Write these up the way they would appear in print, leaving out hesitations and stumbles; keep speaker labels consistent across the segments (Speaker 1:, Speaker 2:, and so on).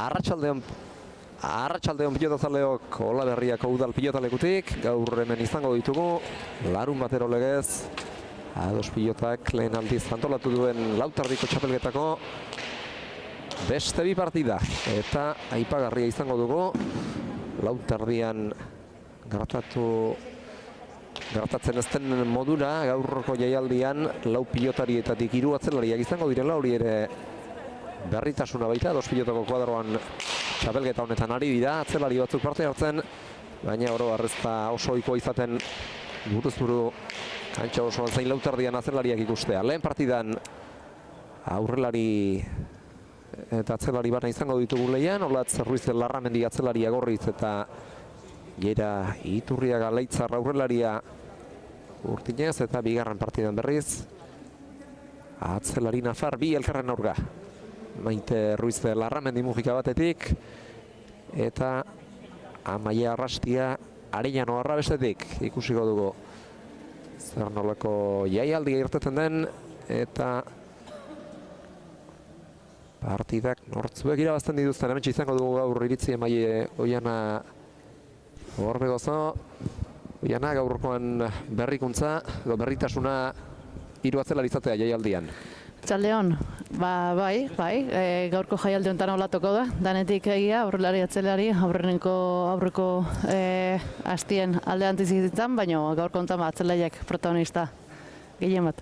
Speaker 1: Arratsaldeon pilotazaleok Olaberriako udal pilotalekutik, gaur hemen izango ditugu, larun batero legez, ados pilotak lehen aldiz antolatu duen lautardiko txapelketako beste bi partida. Eta aipagarria izango dugu, lautardian gertatzen ez den modura, gaurko jaialdian lau pilotarietatik hiru atzelariak izango direla, hori ere berritasuna baita, ados pilotako kuadroan txapelketa honetan ari dira, atzelari batzuk parte hartzen, baina oro arrezta oso ohikoa izaten buruz buru kantxa osoan zein lautardian atzelariak ikustea. Lehen partidan aurrelari eta atzelari bana izango ditugu lehian, Olatz Ruiz Larramendi atzelaria Gorriz eta Jera Iturriaga Leitzar aurrelaria Urtinez, eta bigarren partidan berriz atzelari Nafar bi elkarren aurga. Maite Ruiz Larramendi Mujika batetik eta Amaia Arrastia Arellano Arra bestetik. Ikusiko dugu zer nolako jaialdia irteten den eta partidak nortzuek irabazten dituzten. Hemen izango dugu gaur iritzi emaile Oiana Orbegozo. Oiana, gaurkoan berrikuntza edo berritasuna hiru atzelari izatea jaialdian.
Speaker 2: Txaldeon, bai, gaurko jaialdi honetan olatoko da, danetik egia, aurrelari atzelari, aurreko hastien alde antizizitzen, baina gaurko honetan atzelaiek protagonista gehien bat.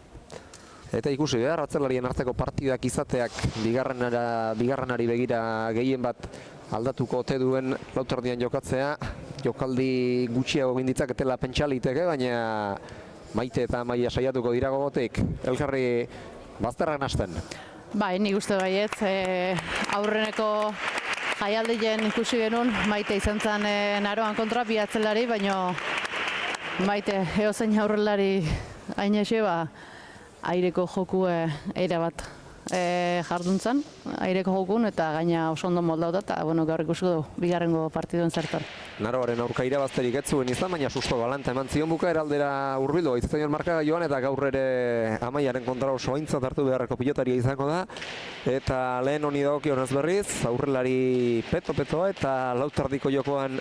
Speaker 1: Eta ikusi behar, atzelarien arteko partidak izateak bigarrenari begira gehien bat aldatuko ote duen lautardian jokatzea, jokaldi gutxiago ginditzaketela pentsaliteke, baina Maite eta Amaia saiatuko dira gogotik, elkarri bazterrak nasten.
Speaker 2: Bai, nik uste baiet, aurreneko jaialdien ikusi genuen, Maite izan zen naroan kontra bi atzelari, baina Maite eozein aurrelari ainexe, aireko joku eira bat jarduntzan, aireko jokun eta gaina oso ondo moldauta, eta gaur ikusiko du bigarrengo partiduen zertan.
Speaker 1: Naroaren aurka irabazterik ez zuen izan, baina susto galanta eman zion bukaera aldera hurbildu gaitzatzen markagailuan, eta gaur ere Amaiaren kontra oso aintzat hartu beharreko pilotaria izango da. Eta lehen honi dagokionez berriz, aurrelari peto-petoa eta lautardiko jokoan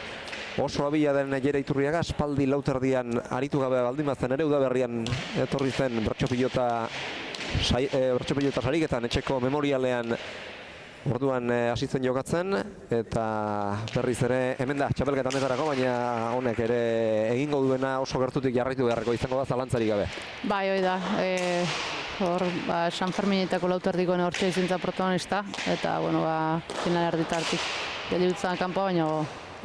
Speaker 1: oso abila den Jera Iturriaga, aspaldi lautardian aritu gabe baldin bazen ere, udaberrian etorri zen bertso-pilota sariketan etxeko memorialean orduan hasitzen jokatzen, eta berriz ere hemen da txapelketa honetarako, baina honek ere egingo duena oso gertutik jarraitu beharreko izango da zalantzarik gabe.
Speaker 2: Bai, hoi da, hor San Ferminetako lautardikoen hortxe izintza protagonista, eta final erditartik geldiutzen kanpo, baina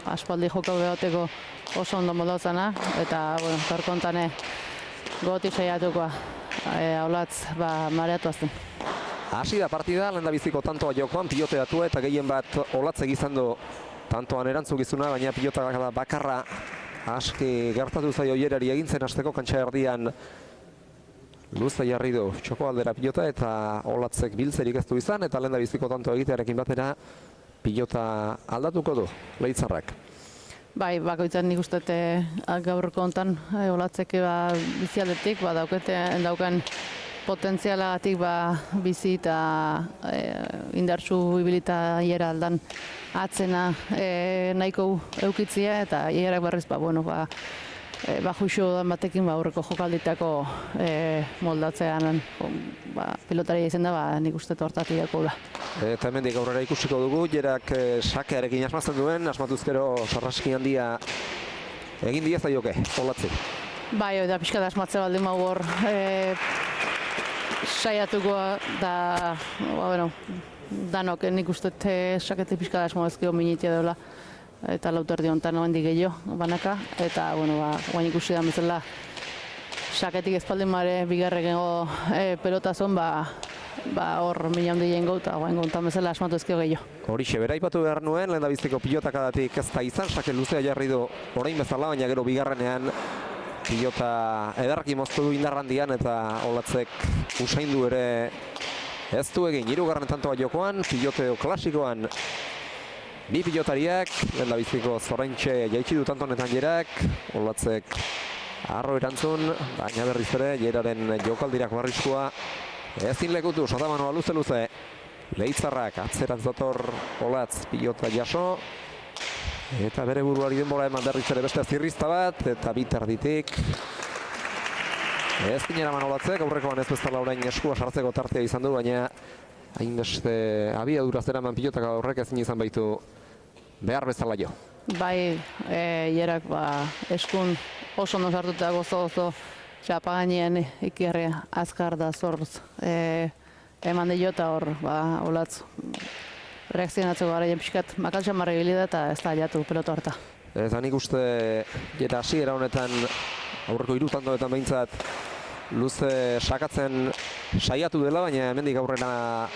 Speaker 2: aspaldi joko behoteko oso ondo modauzana, eta gaur kontane gogotik saiatukoa. Olatz mareatu azten.
Speaker 1: Hasi da partida, lehen da biziko tantoa jokoan, piloteatua eta gehien bat Olatzek izan du tantoan erantzukizuna, baina pilota bakarra aski gertatu zaio Jerari egintzen hasteko kantxa erdian luze jarri du txoko aldera pilota, eta Olatzek biltzerik ez du izan, eta lehen da biziko tantoa egitearekin batera pilota aldatuko du Leitzarrak.
Speaker 2: Bai, bakoitzan nik uste gaurko honetan Olatzek bizialdetik, daukan potentzialagatik bizi eta indartsu ibilita Jera aldan atzena nahiko eukitzia, eta Jerak berriz juxu dan batekin aurreko jokalditako moldatzean pilotaria izan da, nik uste hortatik dako da.
Speaker 1: Eta hemendik aurrera ikusiko dugu, Jerak sakearekin asmatzen duen, asmatuzkero sarraski handia egin diazta joke, Olatzi.
Speaker 2: Bai, da pixka da asmatze baldin hor saiatuko da, danok nik uste sakete pixka da asmoazkio minitia dela, eta lautardi honetan noendik gehiago banaka, eta guain ikusi da bezala saketik espaldin mare bigarreko pelotazon, hor mila handi jengo eta guain gontan bezala asmatu ezkio gehiago.
Speaker 1: Horixe, bera ipatu behar nuen, lehen da bizteko pilotakadatik ez da izan, sake luzea jarri du orain bezala, baina gero bigarrenean pilota edarki moztu du indarrandian, eta Olatzek usaindu ere ez du egin. Hirugarren tantoa jokoan, piloteo klasikoan bi pilotariak, lehen da biziko Zorraintxe jaitsi du tanto honetan Jerak, Olatzek arro erantzun, baina berriz ere Jeraren jokaldirak barrizkoa ezin lekutu, sotamanoa luze-luze Leitzarrak atzerak dator Olatz pilota jaso. Eta bere buruari denbora eman berriz ere beste zirrizta bat, eta biterditik. Ez dinera eman Olatzek, aurrekoan ez bezala orain eskua sartzeko tartea izan du, baina hainbeste abiaduraz eraman pilotaka horrek ezin izan baitu behar bezala jo.
Speaker 2: Bai, hierak eskun oso ondo sartuta gozo txapa gainean ikerri azkar da zorz eman dio eta hor Olatz reakzionatzeko garaien pixkat makaltxan marra ibili da eta ez da jatu pelota harta.
Speaker 1: Eta nik uste jera hasiera honetan aurreko 3 tandoetan behintzat luze sakatzen saiatu dela, baina hemendik aurrera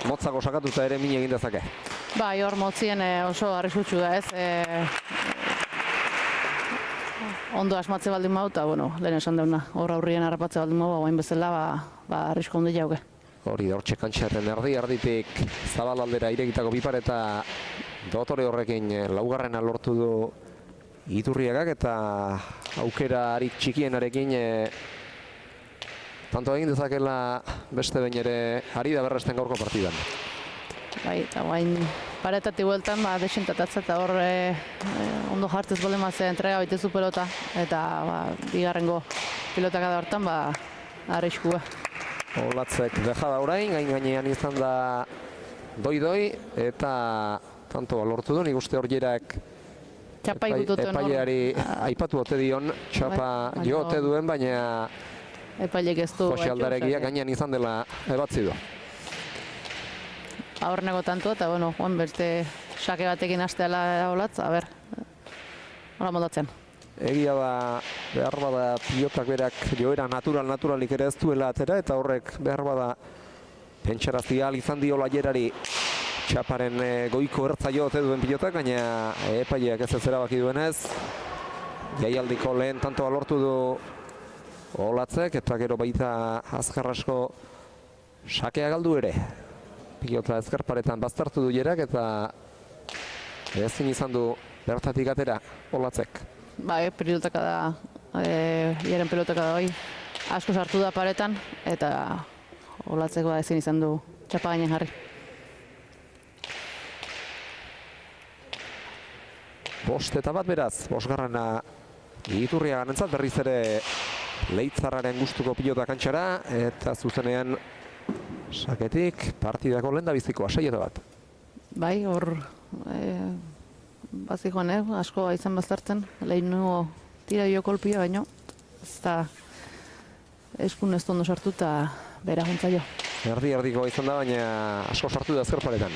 Speaker 1: motzako sakatuta ere min egin dezake.
Speaker 2: Bai, hor motzien oso arriskutsu da ez. Ondo asmatze baldin mau, eta lehen esan dauna, hor aurrien harrapatze baldin mau, guain bezala, arrisko ondo jauke.
Speaker 1: Hori da, hortxe kantxerren erditik zabalaldera irekitako bipareta dotore horrekin laugarrena lortu du Iturriagak eta aukera harik txikienarekin tanto egin dezakela beste behin ere ari da berresten gaurko partidan.
Speaker 2: Bai, eta guain paretatik bueltan, desintatatza eta hor ondo jartez bolemaz entrega baitezu pelota eta bigarrengo pilotak da hortan, arriskua.
Speaker 1: Olatzek deja da orain, gainean izan da doi eta tanto lortu du, nik uste hor jerak epaileari aipatu ote dion, txapa jo ote duen, baina
Speaker 2: epailek ez du
Speaker 1: Jose gainean izan dela ebatzi du.
Speaker 2: Aurreneko tanto eta joan beste sake batekin hasteala Olatz, hola moldatzen.
Speaker 1: Egia da, behar bada pilotak berak joera naturalik ere ez duela atera, eta horrek behar bada pentsarazia izan diola jerari txaparen goiko ertza jo ote duen pilotak, baina epaileak ez erabaki duenez. Jaialdiko lehen tantoa lortu du Olatzek, eta gero baita azkarrasko sakea galdu ere. Pilota ezkerparetan baztertu du jerak, eta ezin izan du bertatik atera Olatzek.
Speaker 2: Pilotaka da, jeren pilotaka da asko sartu da paretan, eta Olatzeko ezin izan du txapa gainen jarri.
Speaker 1: Bost eta bat beraz, bosgarrena Iturriaganentzat berriz ere Leitzarraren gustuko pilota kantxara, eta zuzenean saketik partidako lehendabizikoa 6-bat.
Speaker 2: Bai, hor bazikoan, asko izan baztertzen, lehenugo tira dio kolpia, baino ez da eskun ez ondo sartu eta bera juntza jo.
Speaker 1: Erdiko izan da, baina asko sartu da ezkerparetan.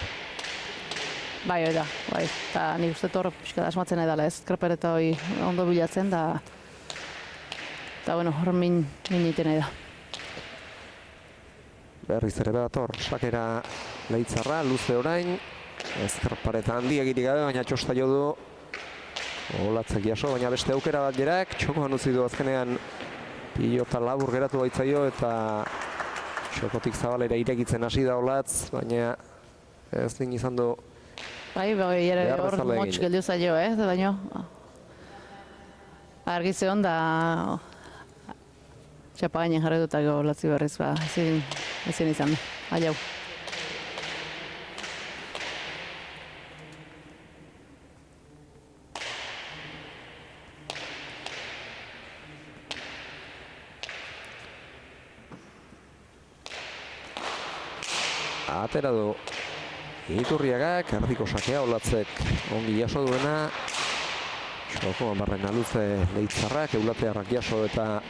Speaker 2: Bai, eta nik uste hor pixka da asmatzen edala ez, ezkerpareta hori ondo bilatzen da, eta hor min egiten nahi da.
Speaker 1: Berriz ere bat sakera Leitzarra, luze orain, ezkerpareta handiegirik gabe, baina txosta jo du Olatzek jaso, baina beste aukera bat jerak, txokoan utzi du azkenean pilota labur geratu baitzaio eta txokotik zabalera irekitzen hasi da Olatz, baina ez din izan du
Speaker 2: hor motx geldio zaio, baina argi zeon da txapa gainen jarri dut eta Olatzi berriz ezin izan du, aiau.
Speaker 1: Atera du Iturriagak, erdiko sakea Olatzek ongi jaso duena. Txokoan barrena luze Leitzarrak, eulatearrak jaso eta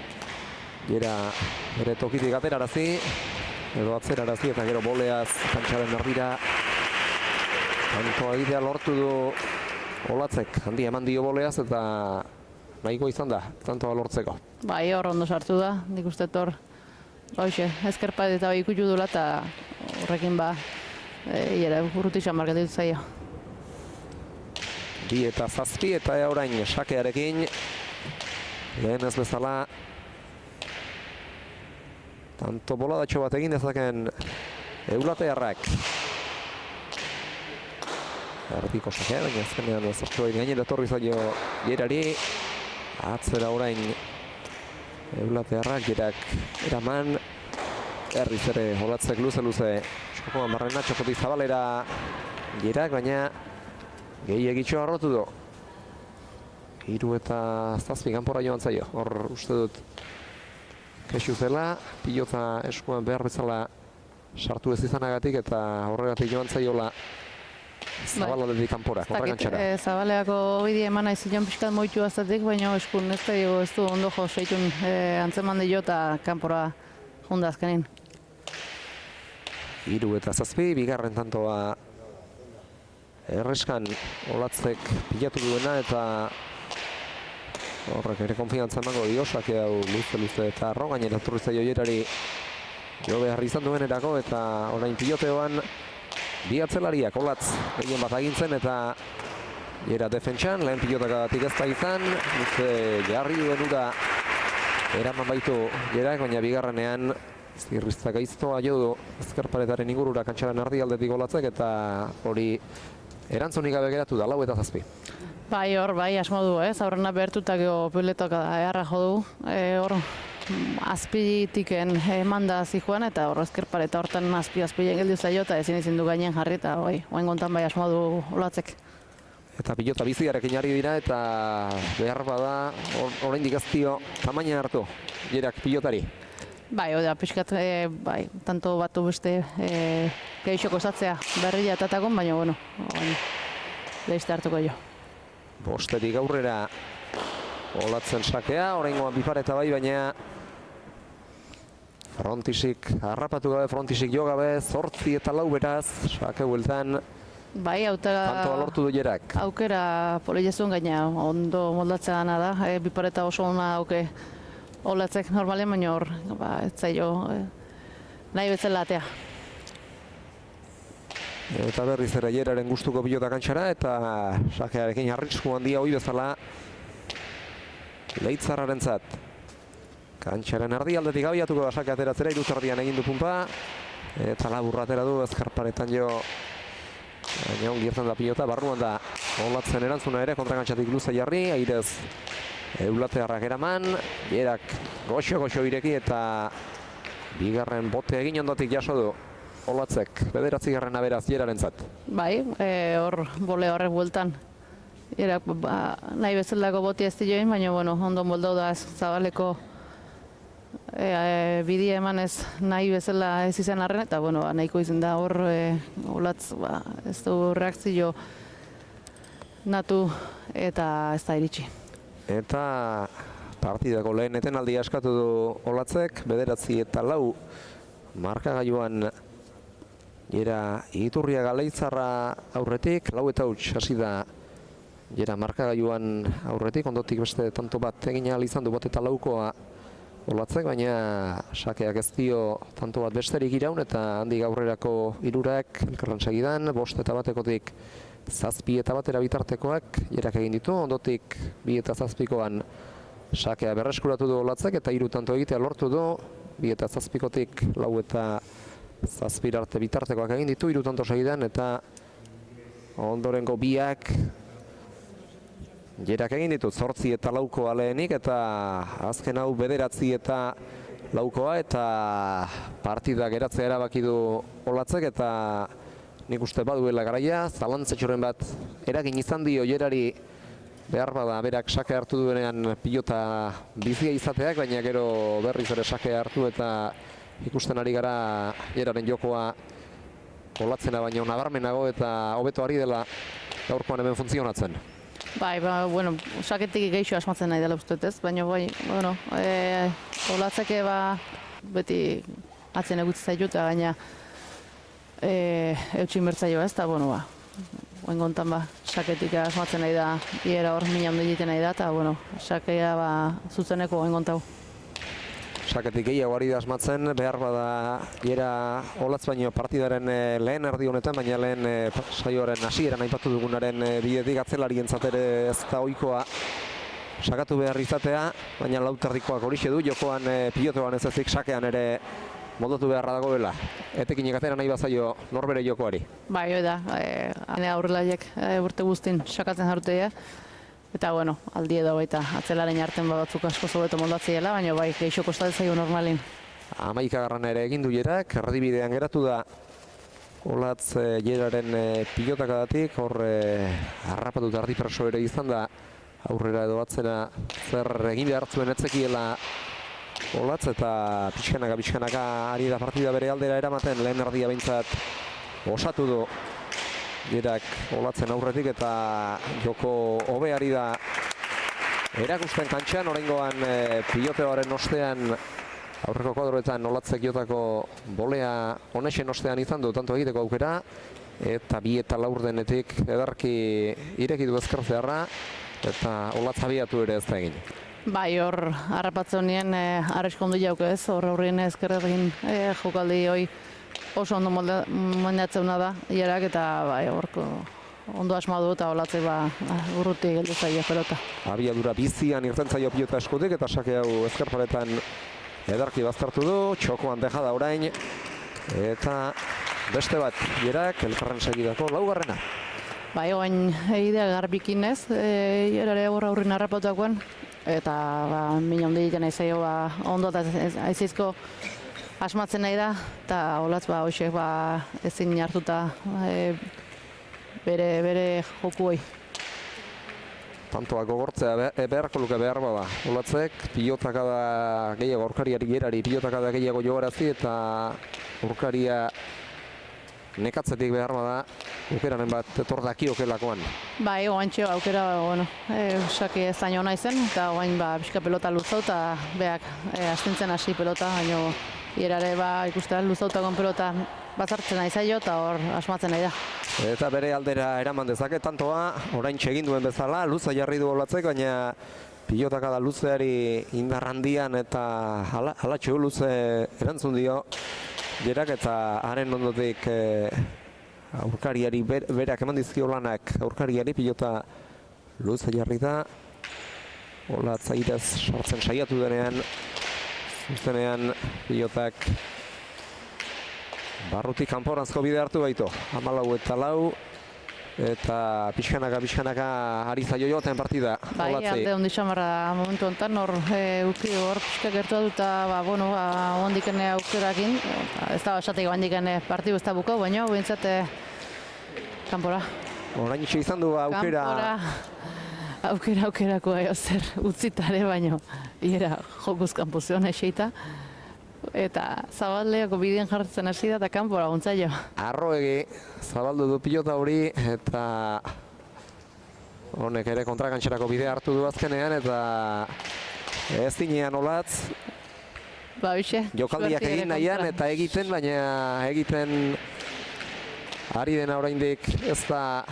Speaker 1: jera bere tokitik aterarazi, edo atzerarazi eta gero boleaz kantxaren erdira. Tantoa egitea lortu du Olatzek, handi eman dio boleaz eta nahiko izan da, tantoa lortzeko.
Speaker 2: Bai, hor ondo sartu da, nik uste hor ezkerpat eta ikutu dula eta horrekin urruti xamar gelditu zaio.
Speaker 1: 2 eta 7 eta orain sakearekin lehen ez bezala tanto boladatxo bat egin dezaken eulatearrak. Erdiko sakea, baina azkenean zertxo bain gainera etorri zaio jerari. Atzera orain eulatearrak jerak eraman Herriz ere Olatzek luze txokoan barrena, txokotik zabalera Gerak, baina gehiagitxo harrotu du. 3 eta 7 kanpora joan zaio. Hor uste dut kexu zela, pilota eskuan behar bezala sartu ez izanagatik eta horregatik joan zaiola Zabaladetik kanpora, kontragantxara.
Speaker 2: Zabaleako bidea eman nahi zion pixkat moitu aztetik, baina eskun ez du ondo jo seitun antzeman dio eta kanpora junda azkenin.
Speaker 1: 3 eta 7, bigarren tantoa Erreskan Olatzek pilatu duena eta horrek ere konfiantza emango dio, sake hau luze eta arro, gainera turri zaio Jerari jo behar izan duenerako eta orain piloteoan bi atzelariak Olatz gehien bat agintzen eta Jera defentsan, lehen pilotakatik ez da izan, luze jarri duen ura eraman baitu Jerak, baina bigarrenean zirrizta gaiztoa jo du ezkerparetaren ingurura kantxaren erdialdetik Olatzek eta hori erantzunik gabe geratu da, 4 eta 7.
Speaker 2: Bai, hor, bai, asmo du, aurrena behartutak pilotok eharra jo du. Hor, azpitiken manda zijoan eta hor ezkerpareta hortan azpien geldiu zaio eta ezin izin du gainen jarri eta oain gontan bai asmo du Olatzek.
Speaker 1: Eta pilota biziarekin ari dira eta behar bada oraindik ez dio tamaina hartu Jerak pilotari.
Speaker 2: Bai, oda, pixkat, bai, tanto batu beste gehixoko osatzea berria atatakon, baina, bueno, lehizte hartuko jo.
Speaker 1: Bostetik aurrera Olatzen sakea, oraingoan bipareta bai, baina Frontisik harrapatu gabe, Frontisik jo gabe, 8 eta 4 beraz, sake bueltan.
Speaker 2: Bai,
Speaker 1: tantoa lortu du Jerak.
Speaker 2: Aukera polilezun gaina ondo moldatzea gana da, bipareta oso ona auke Olatzek normalen, baina hor, ez zailo nahi bezala atea.
Speaker 1: Eta berriz ere Jeraren gustuko pilota kantxara eta sakearekin arrisku handia hoi bezala Leitzarrarentzat. Kantxaren erdialdetik abiatuko da sake ateratzera, irutardian egin du punpa eta laburra atera du ezkarparetan jo. Baina ongi irten da pilota, barruan da Olatzen erantzuna ere kontrakantxatik luze jarri, airez Eulatearrak eraman, Jerak goxo ireki eta bigarren bote egin ondotik jaso du Olatzek, 9. beraz Jerarentzat.
Speaker 2: Bai, hor bole horrek bueltan. Jerak nahi bezalako boti ez dioin, baina bueno, ondo moldau da Zabaleko bidea emanez nahi bezala ez izan arren, eta bueno, nahiko izan da hor Olatz ez du reakzio natu eta ez da iritsi.
Speaker 1: Eta partidako lehen etenaldia eskatu du Olatzek, 9 eta 4 markagailuan Jera Iturriaga Leitzarra aurretik, 4 eta 8 hasi da Jera markagailuan aurretik, ondotik beste tanto bat egin ahal izan du 1 eta 4koa Olatzek, baina sakeak ez dio tanto bat besterik iraun eta handik aurrerako 3ak elkarren segidan, 5 eta 1kotik 7 eta 1 bitartekoak Jerak egin ditu, ondotik 2 eta 7koan sakea berreskuratu du Olatzek eta 3 tanto egitea lortu du, 2 eta 7kotik 4 eta 7 arte bitartekoak egin ditu, 3 tanto segidan eta ondorengo 2ak Jerak egin ditu 8 eta 4koa lehenik eta azken hau 9 eta 4koa eta partida geratzea erabaki du Olatzek eta nik uste baduela garaia, zalantzetxoren bat eragin izan dio Jerari behar bada berak sake hartu duenean pilota bizia izateak, baina gero berriz ere sake hartu eta ikusten ari gara Jeraren jokoa Olatzena baino nabarmenago eta hobeto ari dela gaurkoan hemen funtzionatzen.
Speaker 2: Bai, bueno, saketik gehixo asmatzen nahi dela uste ez, baina bai, bueno, Olatzeke beti atzen egutzi zaitu eta gaina eutxin bertzaio ez, eta bueno, oen gontan saketik asmatzen nahi da, Jera hor mina ondo egiten nahi da, eta bueno, sakea zuzeneko oen gontau.
Speaker 1: Saketik gehiago ari da asmatzen, behar bada Jera Olatz baino partidaren lehen erdi honetan, baina lehen saioaren hasieran aipatu dugunaren bidetik atzelarientzat ere ez da ohikoa sakatu behar izatea, baina lauterdikoak horixe du, jokoan pilotoan ez ezik sakean ere moldatu beharra dagoela. Etekinek atera nahi bazaio norbere jokoari.
Speaker 2: Bai, hoi da, aurrelaiek urte guztin sakatzen jarrutea. Eta, bueno, aldi edo baita atzelaren arten batzuk asko zobeto moldatziela, baina bai, geixo kostatzen zaio normalin.
Speaker 1: 11. ere egin du Jerak, erdibidean geratu da Olatz Jeraren pilotakadatik, hor harrapatu da erdi preso ere izan da, aurrera edo atzera zer egin behar zuen etzekiela Olatz, eta pixkanaka ari da partida bere aldera eramaten, lehen erdia behintzat osatu du Jerak Olatzen aurretik, eta joko hobe ari da erakusten kantxan, oraingoan piloteoaren ostean aurreko kuadroetan Olatzek jotako bolea honexen ostean izan du tanto egiteko aukera, eta 2 eta 4 denetik edarki ireki du ezker zeharra, eta Olatz abiatu ere ez da egin.
Speaker 2: Bai, hor harrapatzen honien arriskondu jauke ez, hor aurrien ezkerrekin jokaldi hoi oso ondo moldatzena da Jerak, eta bai, horko ondo asma du eta Olatzek urruti geldu zaio pelota.
Speaker 1: Abiadura bizian irten zaio pilota eskutik, eta sake hau ezker paretan edarki baztertu du, txokoan deja da orain, eta beste bat Jerak elkarren segidako 4.
Speaker 2: Bai, oain egidea garbikin ez, Jerare aurrin harrapatakoan, eta mina ondi egiten aizaio ondo eta aizaizko asmatzen nahi da, eta Olatz hoxek ezin hartuta bere joku hoi.
Speaker 1: Tantoa gogortzea beharko luke behar bada. Olatzek pilotakada gehiago, aurkariari Jerari pilotakada gehiago jogarazi, eta aurkaria nekatzetik behar bada aukeranen bat etor dakiokelakoan.
Speaker 2: Bai, oantxe aukera, sake zaino ona izen, eta oain pixka pelota luzau, eta beak astintzen hasi pelota, baina Jerare ikustea luzautakon pelota bazartzen nahi zaio, eta hor asmatzen nahi da.
Speaker 1: Eta bere aldera eraman dezake tantoa, orain egin duen bezala, luza jarri du Olatzek, baina pilotakada luzeari indar handian eta halatxo luze erantzun dio Jerak, eta haren ondotik aurkariari berak eman dizkio lanak, aurkariari pilota luze jarri da. Olatz airez sartzen saiatu denean, zuzenean pilotak barrutik kanporanzko bide hartu baitu, 14 eta 4, eta pixkanaka ari zaio joaten partida.
Speaker 2: Bai, alde ondi xamarra momentu honetan, hor pixka gertu dut, eta ondiken aukerakin, ez da esatik ondiken partidu ez da buko, baina behintzat kanpora.
Speaker 1: Orain itxe izan du aukera.
Speaker 2: Aukerako zer utzitare, baina Jera jokuz kanpozion eseita. Eta Zabaldeako bidean jartzen hasi da eta kanpora guntzaio.
Speaker 1: Arroegi zabaldu du pilota hori, eta honek ere kontrakantxerako bidea hartu du azkenean, eta ez dinean Olatz. Jokaldiak egin nahian eta egiten, baina egiten ari dena oraindik ez da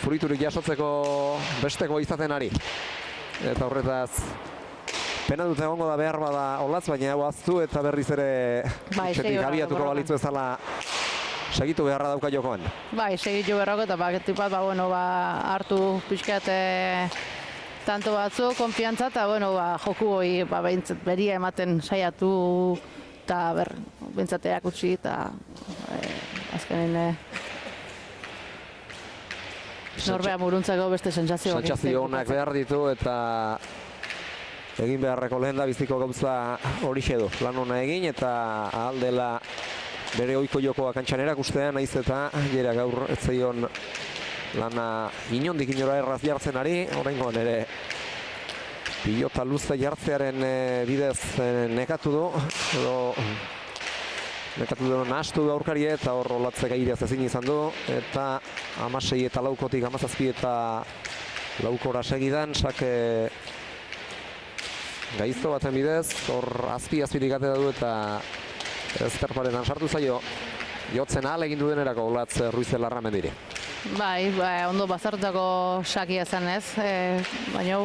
Speaker 1: friturik jasotzeko besteko izaten ari. Eta horretaz pena dut egongo da behar bada Olatz, baina hau aztu eta berriz ere etxetik abiatuko balitzu ezala segitu beharra dauka jokoan.
Speaker 2: Bai, segitu beharrako eta baketik bat hartu pixkat tanto batzu, konfiantza eta joku hori beria ematen saiatu eta bentsateak utzi eta azkenin norbea muruntzako beste sentsazioak.
Speaker 1: Sentsazio honak behar ditu eta egin beharreko lehen da biziko gauza horixe du. Lan hona egin eta ahal dela bere ohiko jokoa kantxan erakustean, nahiz eta Jera gaur ez zaion lana inondik inora erraz jartzen ari, oraingoan ere pilota luze jartzearen bidez nekatu du, edo nekatu du nahastu du aurkarie, eta hor Olatzek aireaz ezin izan du, eta 16 eta 4-kotik 17 eta 4-kora segidan, sake gaizto baten bidez, hor azpirik atera du eta ezkerparetan sartu zaio, jotzen ahal egin du denerako Olatz Ruiz Larramendiri.
Speaker 2: Bai, ondo bazartutako sakia zen ez, baina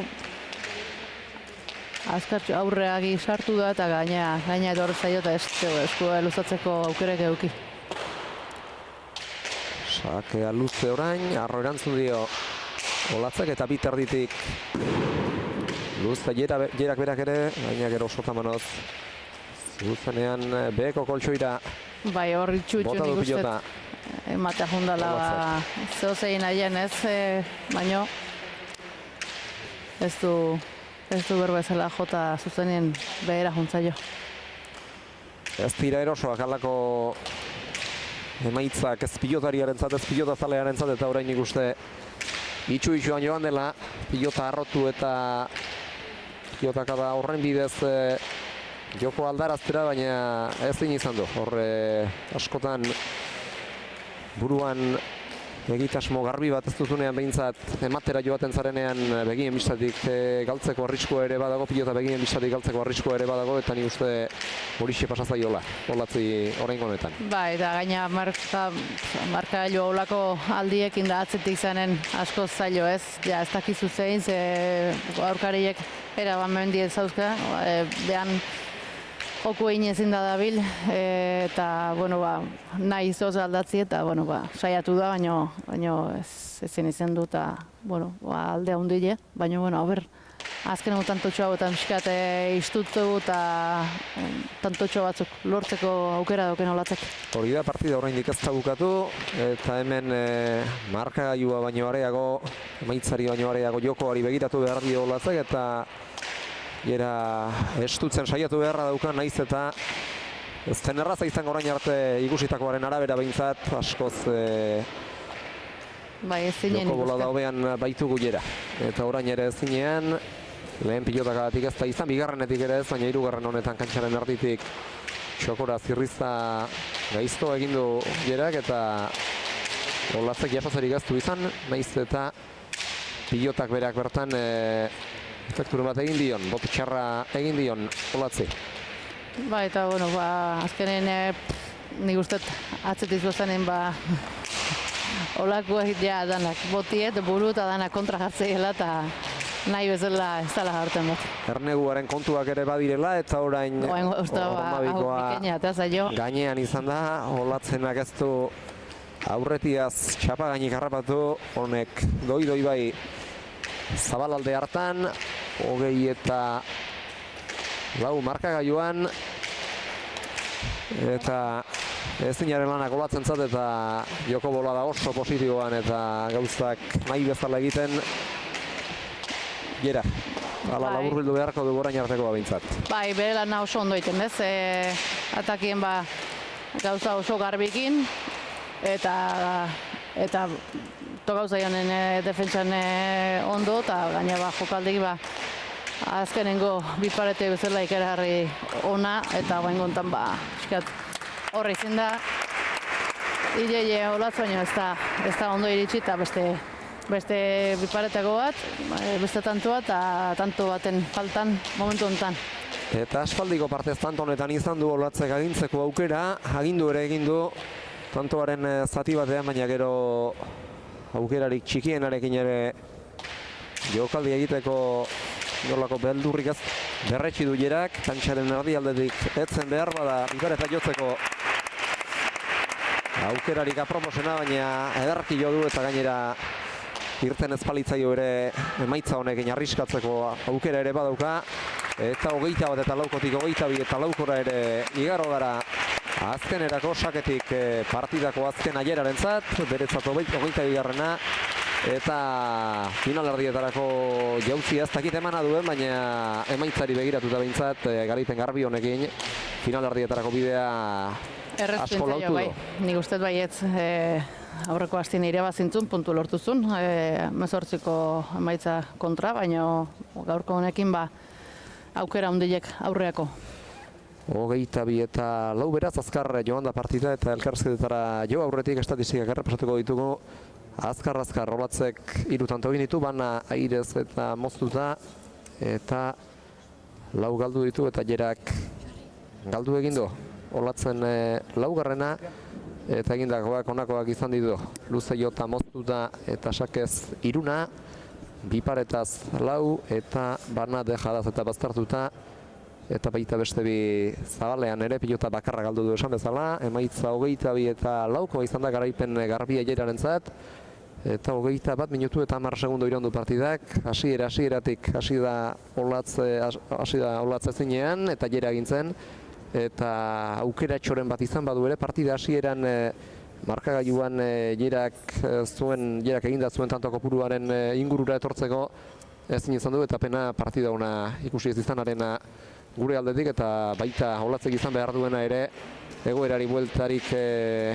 Speaker 2: azkartxo aurreagi sartu da eta gaina etorri zaio eta eskua luzatzeko aukerek eduki.
Speaker 1: Sakea luze orain, Arro erantzun dio Olatzek eta biterditik luze Jerak berak ere, baina gero sotamanoz zuzenean beheko koltsoira
Speaker 2: bai, hor itxu nik uste ematea jundala zehozein aien ez, baina ez du ez du berbezala jota zuzenien behera juntzaio.
Speaker 1: Ez dira erosoak halako emaitzak ez pilotariarentzat, ez pilotazalearentzat, eta orain ikuste itxu-itxuan joan dela, pilota harrotu eta pilotaka da horren bidez joko aldaraztera, baina ez izan du. Horre askotan buruan egitasmo garbi bat ez duzunean behintzat ematera joaten zarenean begien bistatik galtzeko arriskua ere badago, pilota begien bistatik galtzeko arriskua ere badago, eta ni uste horixe pasazaiola, olatzi oraingo honetan.
Speaker 2: Bai, eta gaina markagailu olako aldiekin da atzetik izanen asko zailo ez. Ja, ez dakizu zein, ze aurkariek eraban mendien zauzka, behan joku egin ezin da dabil, eta, bueno, nahi zoz aldatzi eta, bueno, saiatu da, baina ezin izan du, eta, bueno, alde handile, baina, bueno, haber, azkeneko tantotxo hauetan pixkat istutu eta tantotxo batzuk lortzeko aukera doken olatzek.
Speaker 1: Hori da, partida oraindik ez da bukatu, eta hemen markagailua baino areago, emaitzari baino areago jokoari begiratu behar dio olatzek, eta Gera estutzen saiatu beharra daukan, naiz eta ez zen erraza izango orain arte ikusitakoaren arabera behintzat, askoz joko bolada hobean baitugu Gera. Eta orain ere ezinean, lehen pilotakatik ez da izan, bigarrenetik ere ez, baina hirugarren honetan kantxaren erditik txokora zirrizta gaizto egin du Gerak, eta olatzek jasozerik ez du izan, naiz eta pilotak berak bertan efekture bat egin dion, bote txarra egin dion olatzi.
Speaker 2: Ba, eta, bueno, azkenen nik uste atzetik zuzanen olako egitea danak botiet, buru eta danak kontra jartzeela eta nahi bezala ez dela hartzen bat.
Speaker 1: Erneguaren kontuak ere badirela eta orain hormabikoa gainean izan da, olatzenak ez du aurretiaz txapa gainik harrapatu, honek doi bai Zabalalde hartan, 24 markagailuan, eta ezinaren lanak olatzen zat, eta joko bolada oso positiboan eta gauzak nahi bezala egiten Gera. Hala laburbildu beharko du orain artekoa behintzat. Bai,
Speaker 2: bere lana oso ondo egiten, ez? Atakien gauza oso garbikin, eta gauza joanen defentsan ondo, eta gaina jokaldegi azkenengo biparete bezala ikerarri ona, eta bain gontan horre izin da Ile olatz baino ez da ondo iritsi, eta beste biparetako bat, beste tantoa, eta tanto baten faltan momentu honetan.
Speaker 1: Eta aspaldiko partez tanto honetan izan du olatzek agintzeko aukera, agindu ere egin du tantoaren zati batean, baina gero aukerarik txikienarekin ere jokaldi egiteko nolako beldurrik ez berretsi du Gerak, kantxaren erdialdetik etzen behar bada bipareta jotzeko aukerarik aproposena, baina ederki jo du eta gainera irten ez palitzaio ere emaitza honekin arriskatzeko aukera ere badauka, eta 21 eta laukotik 22 eta laukora ere igaro gara azkenerako saketik partidako azken aileraren zat, beretzat 22garrena, eta finalerdietarako jauzia ez dakit emana duen, baina emaitzari begiratuta behintzat garaipen garbi honekin finalerdietarako bidea asko lautu du.
Speaker 2: Nik uste baietz aurreko hastien irabazintzun, puntu lortuzun, 18ko emaitza kontra, baina gaurko honekin aukera hundilek aurreako.
Speaker 1: 22 eta lau beraz azkar joan da partida eta elkarrizketetara jo aurretik estatistikak errepasatuko ditugu. Azkar olatzek 3 tanto egin ditu, bana airez eta moztuta, eta lau galdu ditu eta Gerak galdu egin du. Olatzen laugarrena eta egindakoak onakoak izan ditu. Luze jota moztuta eta sakez 3, biparetaz 4 eta bana dejadaz eta baztertuta. Eta baita beste bi Zabalean ere pilota bakarra galdu du esan bezala, emaitza 22 eta laukoa izan da garaipen garbia Gerarentzat, eta 21 minutu eta 10 segundo iraundu partidak, hasieratik hasi da olatz ezinean eta Gera egintzen, eta aukeratxoren bat izan badu ere, partida hasieran markagailuan Gerak eginda zuen tanto kopuruaren ingurura etortzeko, ezin izan du eta pena partida ona ikusi ez izanarena gure aldetik eta baita Olatzek izan behar duena ere egoerari bueltarik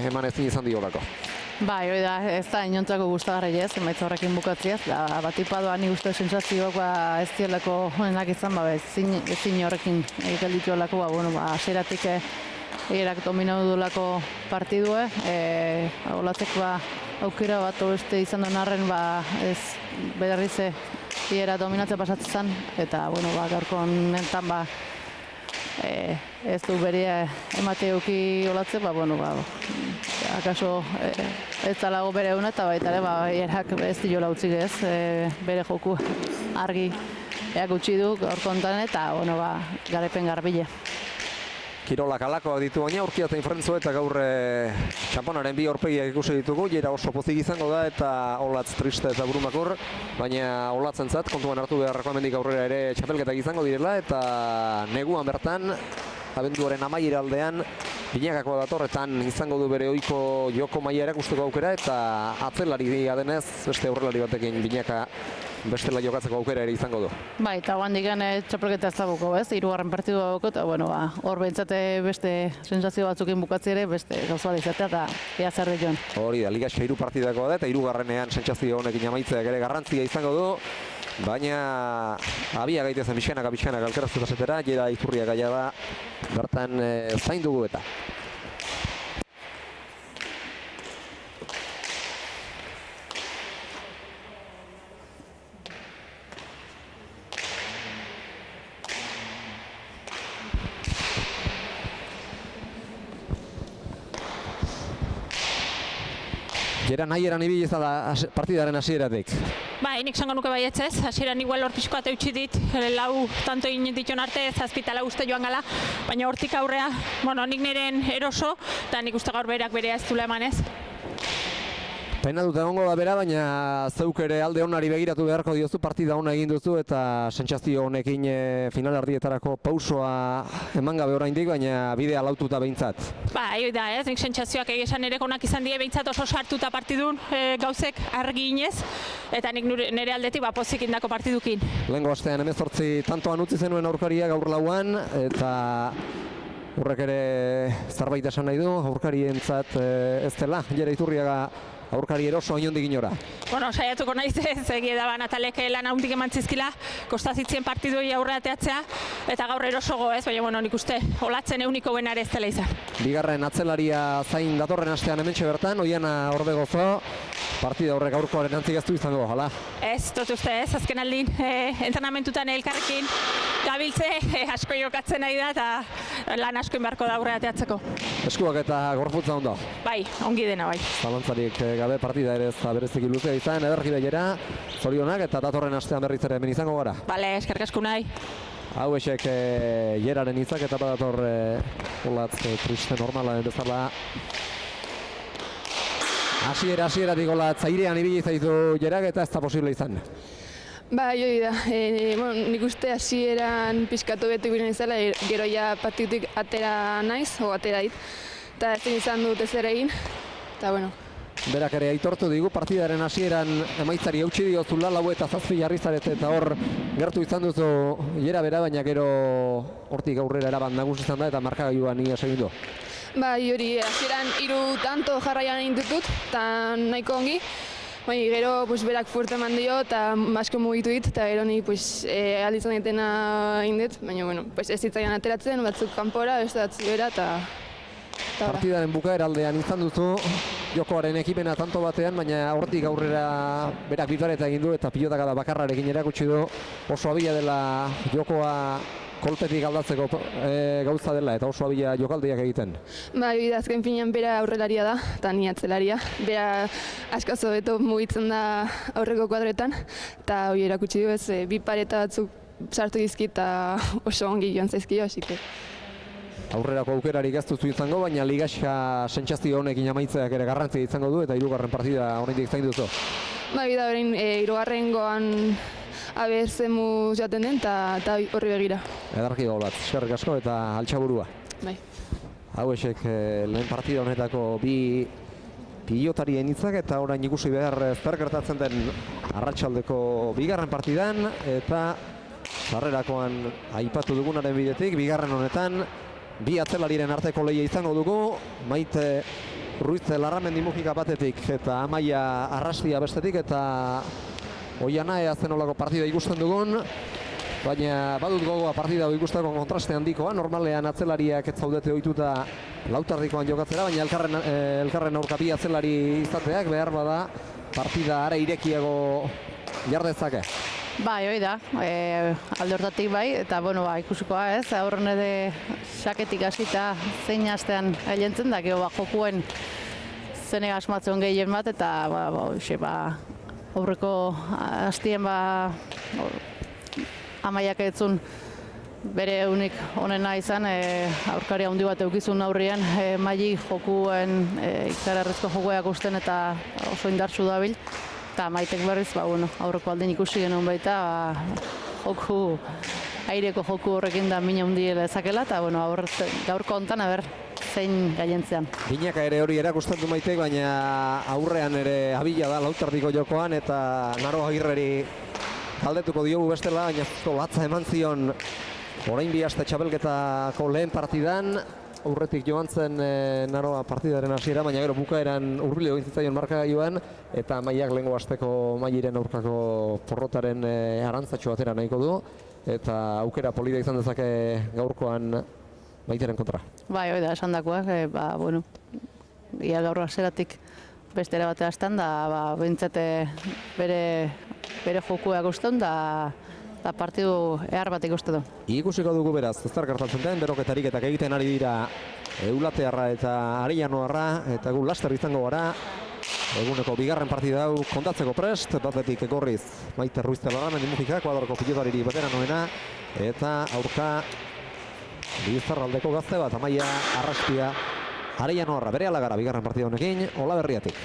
Speaker 1: eman ezin izan diolako.
Speaker 2: Bai, hori da, ez da inontzako gustagarria ez, emaitza horrekin bukatziaz, batipadoa ni uste sensazioak ez dielako honenak izan, ezin horrekin egiten dituelako, hasieratik egerak dominatu duelako partidue, Olatzek aukera bat beste izan duen arren, ez berriz egera dominatzea pasatzen zen, eta gaurko honetan ez du berea emate euki Olatzek, akaso ez dalago bere egun eta baita ere egerak ez diola utzik ez, bere joku argi eakutsi du gaurko honetan eta garaipen garbile.
Speaker 1: Kirolak alakoak ditu baina aurkia eta infrentzo eta gaur txamponaren bi aurpegiak ikusi ditugu, jera oso pozik izango da eta Olatz triste eta burumakor, baina Olatzentzat kontuan hartu beharreko hemendik aurrera ere txapelketak izango direla eta neguan bertan abenduaren amaiera aldean binakakoa datorretan izango du bere ohiko joko maila erakusteko aukera eta atzelari denez beste aurrelari batekin binaka bestela jokatzeko aukera ere izango du.
Speaker 2: Bai, eta handik txapelketa ez dago, ez? 3. partidua dago eta hor behintzate beste sensazio batzukin bukatzi ere beste gauza bat izatea eta ea zer joan.
Speaker 1: Hori da, Ligaxka 3 partidakoa da eta 3. sentsazio honekin amaitzeak ere garrantzia izango du. Baina abia gaitezen pixkanaka alkeraztu tasetera, jera Iturria gaia da bertan zain dugu eta. Jera nahi eran ibili ez da partidaren hasieratik.
Speaker 3: Bai, nik zango nuke baietz ez, hasieran igual hor pixko bat eutxi dit, 4 tanto egin dition arte, 7 eta 4 uste joan gala, baina hortik aurrea, nik niren eroso, eta nik uste gaur berak berea ez dula eman ez.
Speaker 1: Pena dut egongo da bera, baina zeuk ere alde onari begiratu beharko diozu, partida ona egin duzu eta sentsazio honekin finalerdietarako pausoa eman gabe oraindik, baina bidea laututa behintzat.
Speaker 3: Bai, da ez, nik sentsazioak egesan ere onak izan die behintzat oso sartuta partidun gauzek argi inez, eta nik nire aldetik pozik indako partidukin.
Speaker 1: Lehengo astean 18 tantoan utzi zenuen aurkaria gaur lauan, eta horrek ere zerbait esan nahi du, aurkarientzat ez dela, Jera Iturriaga aurkari eroso inondik inora.
Speaker 3: Saiatuko naiz ez, egie da Natalek lan handik eman zizkila, kostazitzien partidoi aurre ateatzea, eta gaur erosogo ez, baina nik uste Olatzen euniko benare ez dela izan.
Speaker 1: Bigarren atzelaria zain datorren astean hementxe bertan, Oiana Orbegozo, partida horrek aurkoaren antzik ez du izango, hala?
Speaker 3: Ez, dut uste ez, azken aldin, entrenamentutan elkarrekin gabiltze, asko jokatzen nahi da, eta lan asko inbarko da aurre ateatzeko.
Speaker 1: Eskuak eta gorputza ondo?
Speaker 3: Bai, ongi dena bai.
Speaker 1: Zalantzarik gabe partida ere ez da bereziki luzea izan, ederki behiera, zorionak eta datorren astean berriz ere hemen izango gara.
Speaker 3: Bale, eskerrik asko nahi.
Speaker 1: Hau esek Jeraren hitzak eta badator Olatz triste normala den bezala. Hasieratik Olatz airean ibili zaitu Jerak eta ez da posible izan.
Speaker 4: Bai, hori da. Nik uste hasieran pixkatu betu ginen izala, gero ja partidutik atera naiz, atera dit, eta ezin izan dut ez ere egin, eta bueno.
Speaker 1: Berak ere aitortu digu partidaren hasieran emaitzari eutsi diozula 4 eta 7 jarri zarete eta hor gertu izan duzu Jera bera, baina gero hortik aurrera erabat nagusi izan da eta markagailuan ia segin du.
Speaker 4: Bai, hori hasieran 3 tanto jarraian egin dut eta nahiko ongi. Bai, gero berak fuerte eman dio eta asko mugitu dit eta gero ni alditzen ditena egin dut, baina ez zitzaian ateratzen, batzuk kanpora, beste batzuk bera eta
Speaker 1: partidaren bukaera aldean izan duzu jokoaren ekipena tanto batean, baina hortik aurrera berak bitareta egin du eta pilotakada bakarrarekin erakutsi du oso abila dela jokoa kolpetik aldatzeko gauza dela eta oso abila jokaldiak egiten.
Speaker 4: Bai, azken finean bera aurrelaria da eta ni atzelaria. Bera askoz hobeto mugitzen da aurreko kuadretan eta hori erakutsi du ez, bi pareta batzuk sartu dizkit eta oso ongi joan zaizkio, hasik.
Speaker 1: Aurrerako aukerarik ez duzu izango, baina Ligaxka sentsazio honekin amaitzeak ere garrantzia izango du eta 3. partida oraindik zain duzu.
Speaker 4: Bai, da orain 3. aber zemu jaten den eta horri begira.
Speaker 1: Edarki Olatz, eskerrik asko eta altxaburua.
Speaker 4: Bai.
Speaker 1: Hau esek lehen partida honetako bi pilotarien hitzak eta orain ikusi behar zer gertatzen den arratsaldeko bigarren partidan, eta sarrerakoan aipatu dugunaren bidetik, bigarren honetan bi atzelariren arteko lehia izango dugu, Maite Ruiz Larramendi Mujika batetik eta Amaia Arrastia bestetik, eta Oiana ea zenolako partida ikusten dugun, baina badut gogoa partida ikusteko kontraste handikoa, normalean atzelariak ez zaudete ohituta lautardikoan jokatzera, baina elkarren aurka bi atzelari izateak behar bada partida are irekiago jardezake.
Speaker 2: Bai, hoi da, alde hortatik bai, eta bueno, ikusikoa ez, aurren ere saketik hasita zein astean ailentzen da, gero jokuen zenega asmatzen gehien bat, eta aurreko hastien Amaiak etzun bere unik onena izan, aurkari handi bat eukizun aurrian, maili jokuen, iktararrezko jokueak usten eta oso indartsu dabil. Eta Maitek berriz, aurreko aldein ikusi genuen baita, joku, aireko joku horrekin da mina hundiela ezakela, eta gaurko hontan aber zein gaientzean.
Speaker 1: Binaka ere hori erakusten du Maitek, baina aurrean ere abila da lautardiko jokoan, eta Naro Agirreri galdetuko diogu bestela, baina latza eman zion orain bi aste txapelketako lehen partidan, aurretik joan zen Naroa partidaren hasiera, baina gero bukaeran hurbil egin zitzaion markagailuan, eta Amaiak lehengo asteko Mairen aurkako porrotaren arantzatxo atera nahiko du, eta aukera polida izan dezake gaurkoan Maiteren kontra.
Speaker 2: Bai, hoi da, esan dakoak, ia gaur hasieratik beste ere batea estan, da bintzete bere jokuak usten, da partidu ehar bat ikusten du.
Speaker 1: Ikusiko dugu beraz, ez gertatzen den, beroketarik eta egiten ari dira Eulatearra eta Arellanoarra, eta gu laster izango gara, eguneko bigarren partida hau kontatzeko prest, batetik ekorriz Maite Ruiz Larramendi Mujika, kuadroko pilotariri veteranoena, eta aurka Bizarraldeko gazte bat, Amaia Arrastia Arellanoarra, bere alagara bigarren partida honekin, Olaberriatik.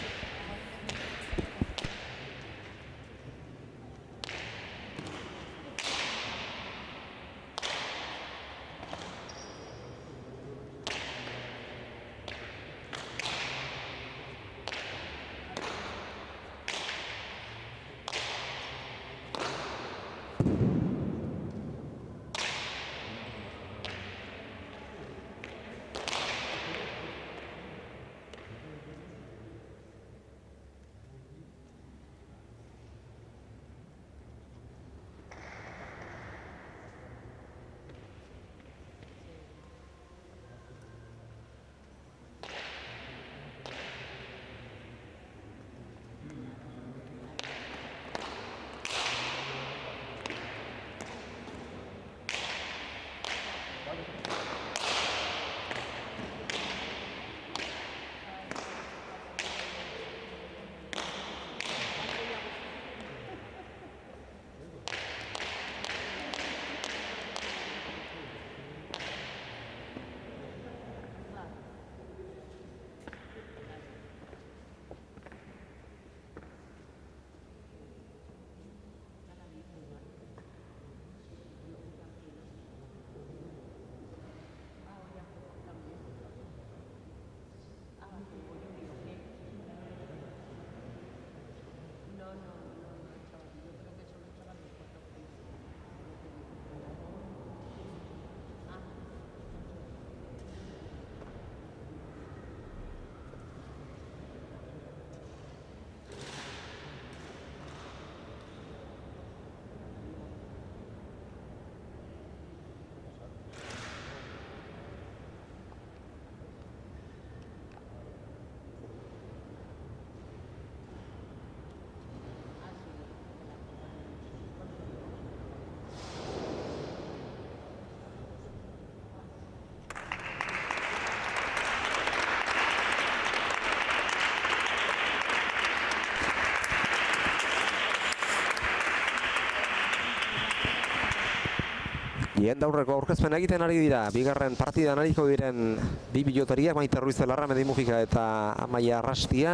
Speaker 1: Jendaurreko aurkezpen egiten ari dira, bigarren partidan ariko diren bi pilotariak, Maite Ruiz Larramendi Mujika eta Amaia Arrastia.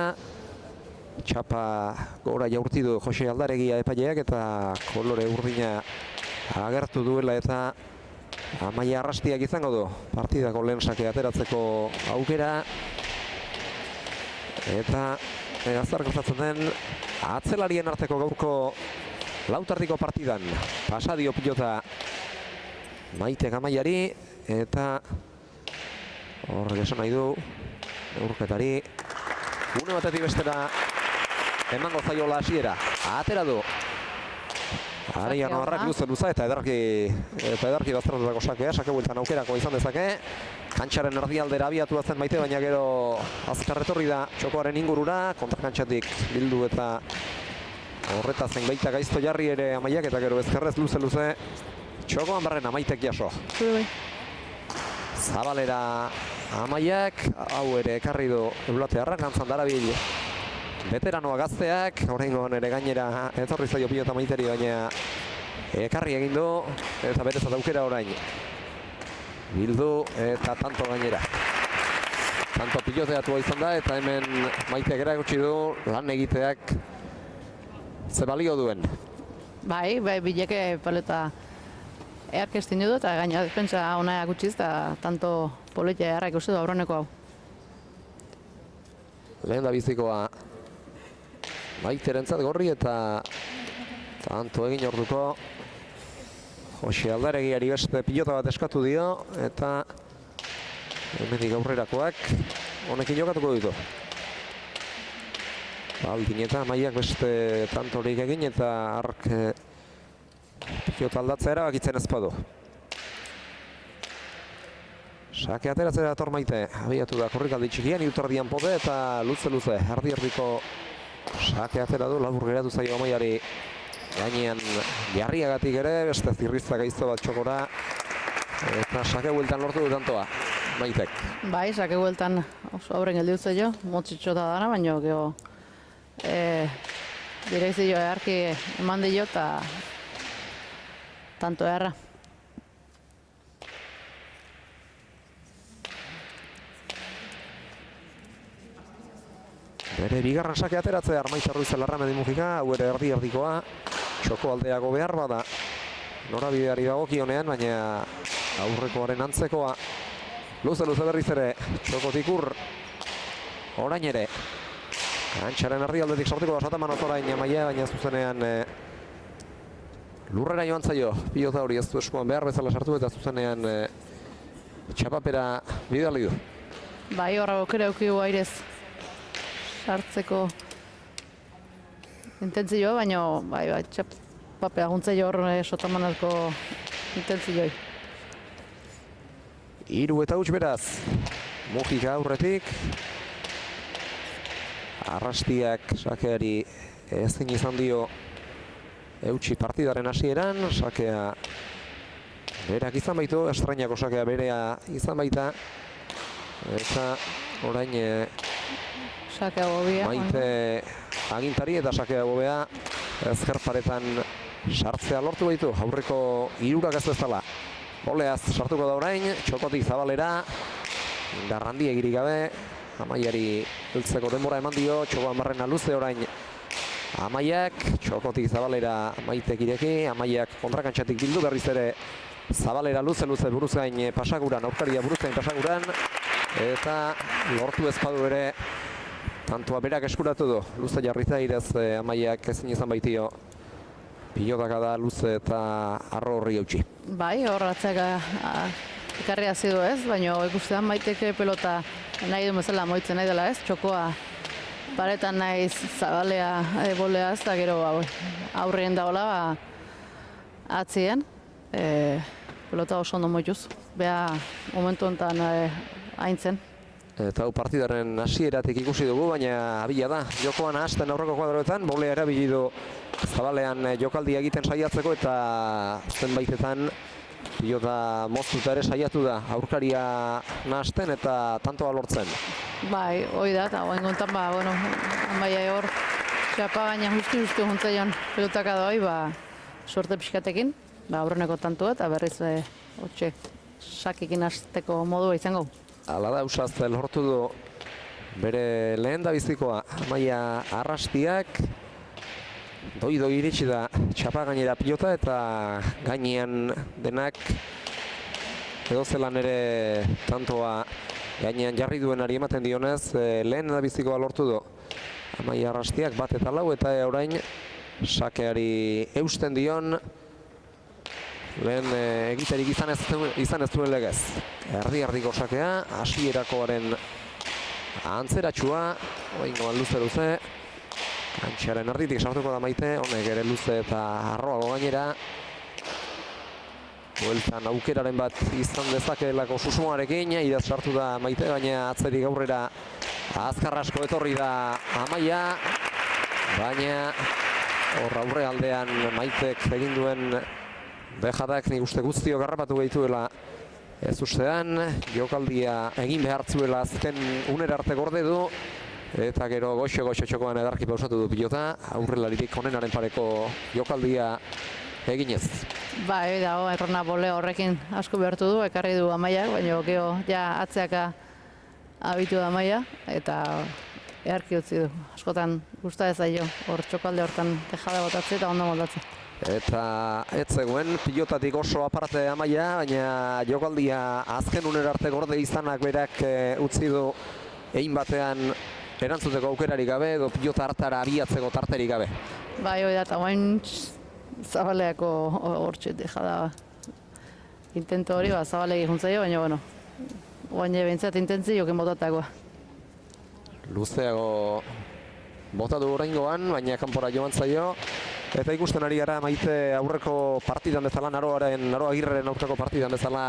Speaker 1: Txapa gora jaurti du Jose Aldaregia epaileak eta kolore urdina agertu duela, eta Amaia Arrastiak izango du partidako lehen sake ateratzeko aukera. Eta azar gertatzen den atzelarien arteko gaurko lautardiko partidan. Pasa dio pilota Maitek Amaiari eta horrek esan nahi du neurketari une batetik bestera emango zaiola hasiera. Atera du Aria Navarrak luza eta edarki bazterratutako sakea, sake bueltan aukerako izan dezake. Kantxaren erdialdera abiatu zen Maite, baina gero azkar etorri da txokoaren ingurura, kontrakantxatik bildu eta horretazen baita gaizto jarri ere Amaiak eta gero ezkerrez luze txokoan barren Maitek jaso. Zabalera Amaiak, hau ere ekarri du Eulatearrak, gantzan darabil veteranoa gazteak, oraingoan ere gainera etorri zaio pilota Maiteri, baina ekarri egin du eta berezat aukera orain. Bildu eta tanto gainera. Tanto piloteatua izan da eta hemen Maiteak erakutsi du lan egiteak ze balio duen.
Speaker 2: Bai, bileke paleta earkestin du eta gaina defentsa ona gutxiz eta tanto polita erra ikusi du aurreneko hau.
Speaker 1: Lehen da bizikoa Maiterentzat gorri eta tanto egin orduko Jose Aldaregiari beste pilota bat eskatu dio eta hemendik aurrerakoak honekin jokatuko ditu. Baldin eta Amaiak beste tantorik egin eta ark pilota aldatzea erabakitzen ez badu. Sake ateratzera dator Maite, abiatu da korrikaldi txikian, irutardian pode eta luze, erdi-erdiko sake atera du, labur geratu zaio Amaiari gainean jarriagatik ere, beste zirrizta gaizto bat txokora eta sake bueltan lortu du tantoa, Maitek.
Speaker 2: Bai, sake bueltan oso aurren geldi dut zailo, motxitxo da dana, baina geho direkzio earki eman dio eta tanto erra.
Speaker 1: Bere bigarren sake ateratzea Armaitza Ruiz Larramedi Mujika, hau ere erdi-erdikoa, txoko aldeago behar bada norabideari dagokionean, baina aurrekoaren antzekoa. Luze berriz ere, txokotik orain ere. Kantxaren erdialdetik sortiko da Sataman orain Amaia, baina zuzenean lurrera joan zaio. Pilota hori ez du eskuan behar bezala sartu eta zuzenean txapapera bidali du.
Speaker 2: Bai, horra aukera eukigu airez sartzeko intentzioa, baina bai, txapapea guntzei hor Sotamanako intentzioi.
Speaker 1: 3 eta huts beraz, Mujika aurretik. Arrastiak sakeari ezin izan dio eutsi partidaren hasieran, sakea berak izan baitu, estrainako sakea berea izan baita, eta orain
Speaker 2: sakea bobia.
Speaker 1: Maite agintari eta sakea bobea ezkerparetan sartzea lortu baitu, aurreko 3 ez bezala. Boleaz sartuko da orain, txokotik Zabalera, garrandi egirik gabe, Amaiari heltzeko denbora eman dio, txokoan barrena luze orain Amaiak, txokotik Zabalera Maitek ireki, Amaiak kontrakantxatik bildu berriz ere Zabalera luze buruzgain pasaguran, aurkaria buruzgain pasaguran, eta lortu ezpadu ere tantoa berak eskuratu du, luze jarrita irez Amaiak ezin izan baitio pilotaka da luze eta arro horri eutxi.
Speaker 2: Bai, horratzak ekarri hazidu ez, baina ikustean Maiteke pelota nahi du bezala moitzen nahi dela ez, txokoa paretan naiz Zabalea bolea ez, eta gero aurrien dagoela atzien, pelota oso ondo moituz, beha momentu honetan haintzen.
Speaker 1: Eta hau partidaren hasieratik ikusi dugu, baina abila da. Jokoan hasten aurreko kuadroetan, bolea erabili du Zabalean jokaldia egiten saiatzeko eta zenbaitetan pilota moztuta ere saiatu da aurkaria nahasten eta tantoa lortzen.
Speaker 2: Bai, hoi da, eta hoen gontan, bueno, Amaia hor txapa gaina justu juntzaion pelotaka doi, suerte pixkatekin, aurreneko tantua eta berriz hotxe sakekin hasteko modua izango.
Speaker 1: Hala da, usazte lortu du bere lehen da bizikoa Amaia Arrastiak. Doi iritsi da txapa gainera pilota eta gainean denak edozelan ere tantoa gainean jarri duenari ematen dionez lehen da bizikoa lortu du Amaia Arrastiak 1-4 eta orain sakeari eusten dion lehen egiterik izan ez duen legez. Erdi-erdiko sakea, hasierakoaren antzeratsua, oingoan luze. Kantxaren erditik sartuko da Maite, honek ere luze eta harroago gainera. Bueltan aukeraren bat izan dezakeelako susmoarekin, idaz sartu da Maite, baina atzerik aurrera azkar asko etorri da Amaia. Baina hor aurre aldean Maitek egin duen bejadak nik uste guztiok harrapatu behituela ez ustean. Jokaldia egin behartzuela azken unera arte gorde du. Eta gero goxo txokoan edarki pausatu du pilota, aurrelaririk onenaren pareko jokaldia eginez.
Speaker 2: Ba, dago, errona bole horrekin asko behartu du, ekarri du Amaiak, baina gero ja atzeaka abitu da Amaia, eta eharki utzi du. Askotan gusta ez zaio, hor txokalde hortan tejada botatze eta ondo moldatze.
Speaker 1: Eta ez zegoen pilotatik oso aparte Amaia, baina jokaldia azken unera arte gorde izanak berak utzi du egin batean erantzuteko aukerarik gabe, edo pilota hartara abiatzeko tarterik gabe.
Speaker 2: Bai, hori da, eta oain Zabaleako hortxe dejada intento hori, Zabalegi juntzaio, baina, bueno, oain behintzat intentzi jokin botatakoa.
Speaker 1: Luzeago botatu oraingoan, baina kanpora joan zaio. Eta ikusten ari gara Maite aurreko partidan bezala, Naro Agirreren aurreko partidan bezala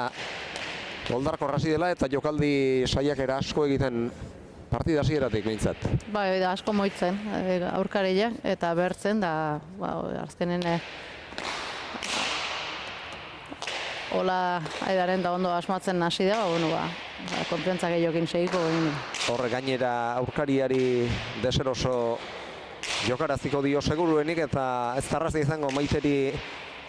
Speaker 1: oldarko rasi dela, eta jokaldi saiakera asko egiten partida hasieratik behintzat.
Speaker 2: Bai, da asko moitzen aurkaria eta bertzen da azkenen hola aidaren da ondo asmatzen hasi da, bueno, konfiantza gehiokin segiko egin.
Speaker 1: Horre gainera aurkariari deseroso jokaraziko dio seguruenik eta ez tarrazi izango Maiteri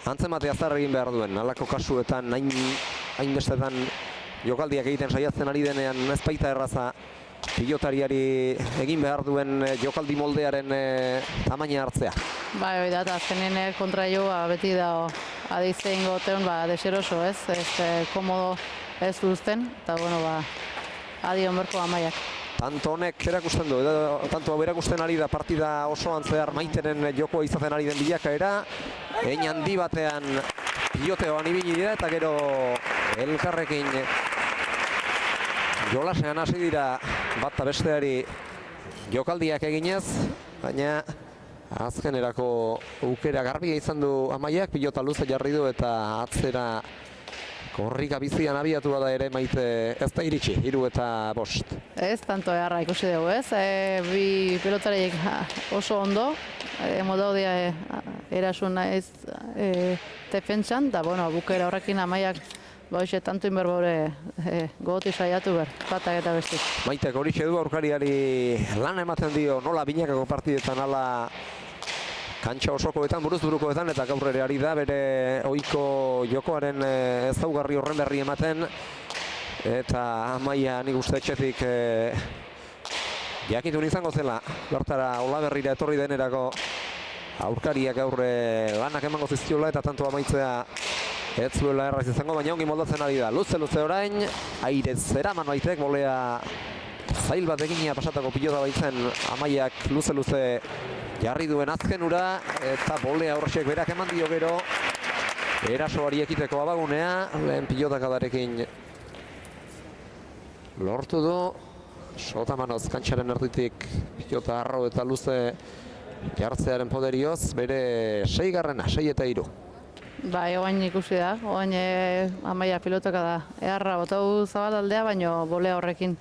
Speaker 1: antzemate azar egin behar duen. Halako kasuetan hainbestetan jokaldiak egiten saiatzen ari denean ez baita erraza pilotariari egin behar duen jokaldi moldearen tamaina hartzea.
Speaker 2: Bai, hori da, eta azkenen kontra jo beti da adiztein goteun deseroso ez, komodo ez duzten, eta bueno, adi onberko Amaiak.
Speaker 1: Tanto honek erakusten du, tanto hau erakusten ari da partida osoan zehar Maiteren jokoa izaten ari den bilakaera, hein handi batean piloteoan ibili dira eta gero elkarrekin jolasean hasi dira bat eta besteari jokaldiak eginez, baina azkenerako aukera garbia izan du Amaiak, pilota luze jarri du eta atzera korrika bizian abiatu da ere Maite ez da iritsi, 3-5.
Speaker 2: Ez, tanto eharra ikusi dugu ez, bi pelotariek oso ondo, modaudia erasuna ez defentsan, da bueno, bukera horrekin Amaiak Baixe, tanto inberbore goti saiatu behar, batak eta bestik.
Speaker 1: Maitek horixe du aurkariari lan ematen dio nola binakako partidetan, ala kantxa osokoetan, buruz-burukoetan, eta gaur ere ari da bere ohiko jokoaren ezaugarri horren berri ematen. Eta Amaia nik uste etxetik jakitun izango zela, bertara Olaberrira etorri denerako aurkariak gaur lanak emango zizkiola eta tanto amaitzea ez zuela erraz izango, baina ongi moldatzen ari da. Luze orain, aire zeraman Maitek, bolea zail bat egina pasatako pilota baitzen Amaiak luze jarri duen azken ura, eta bolea horrexek berak eman dio gero erasoari ekiteko abagunea, lehen pilotakadarekin lortu du. Sotamanoz kantxaren erditik pilota harro eta luze jartzearen poderioz, bere 6-3.
Speaker 2: Bai, oain ikusi da, oain Amaia pilotaka da. Eharra botau Zabalaldea, baina bolea horrekin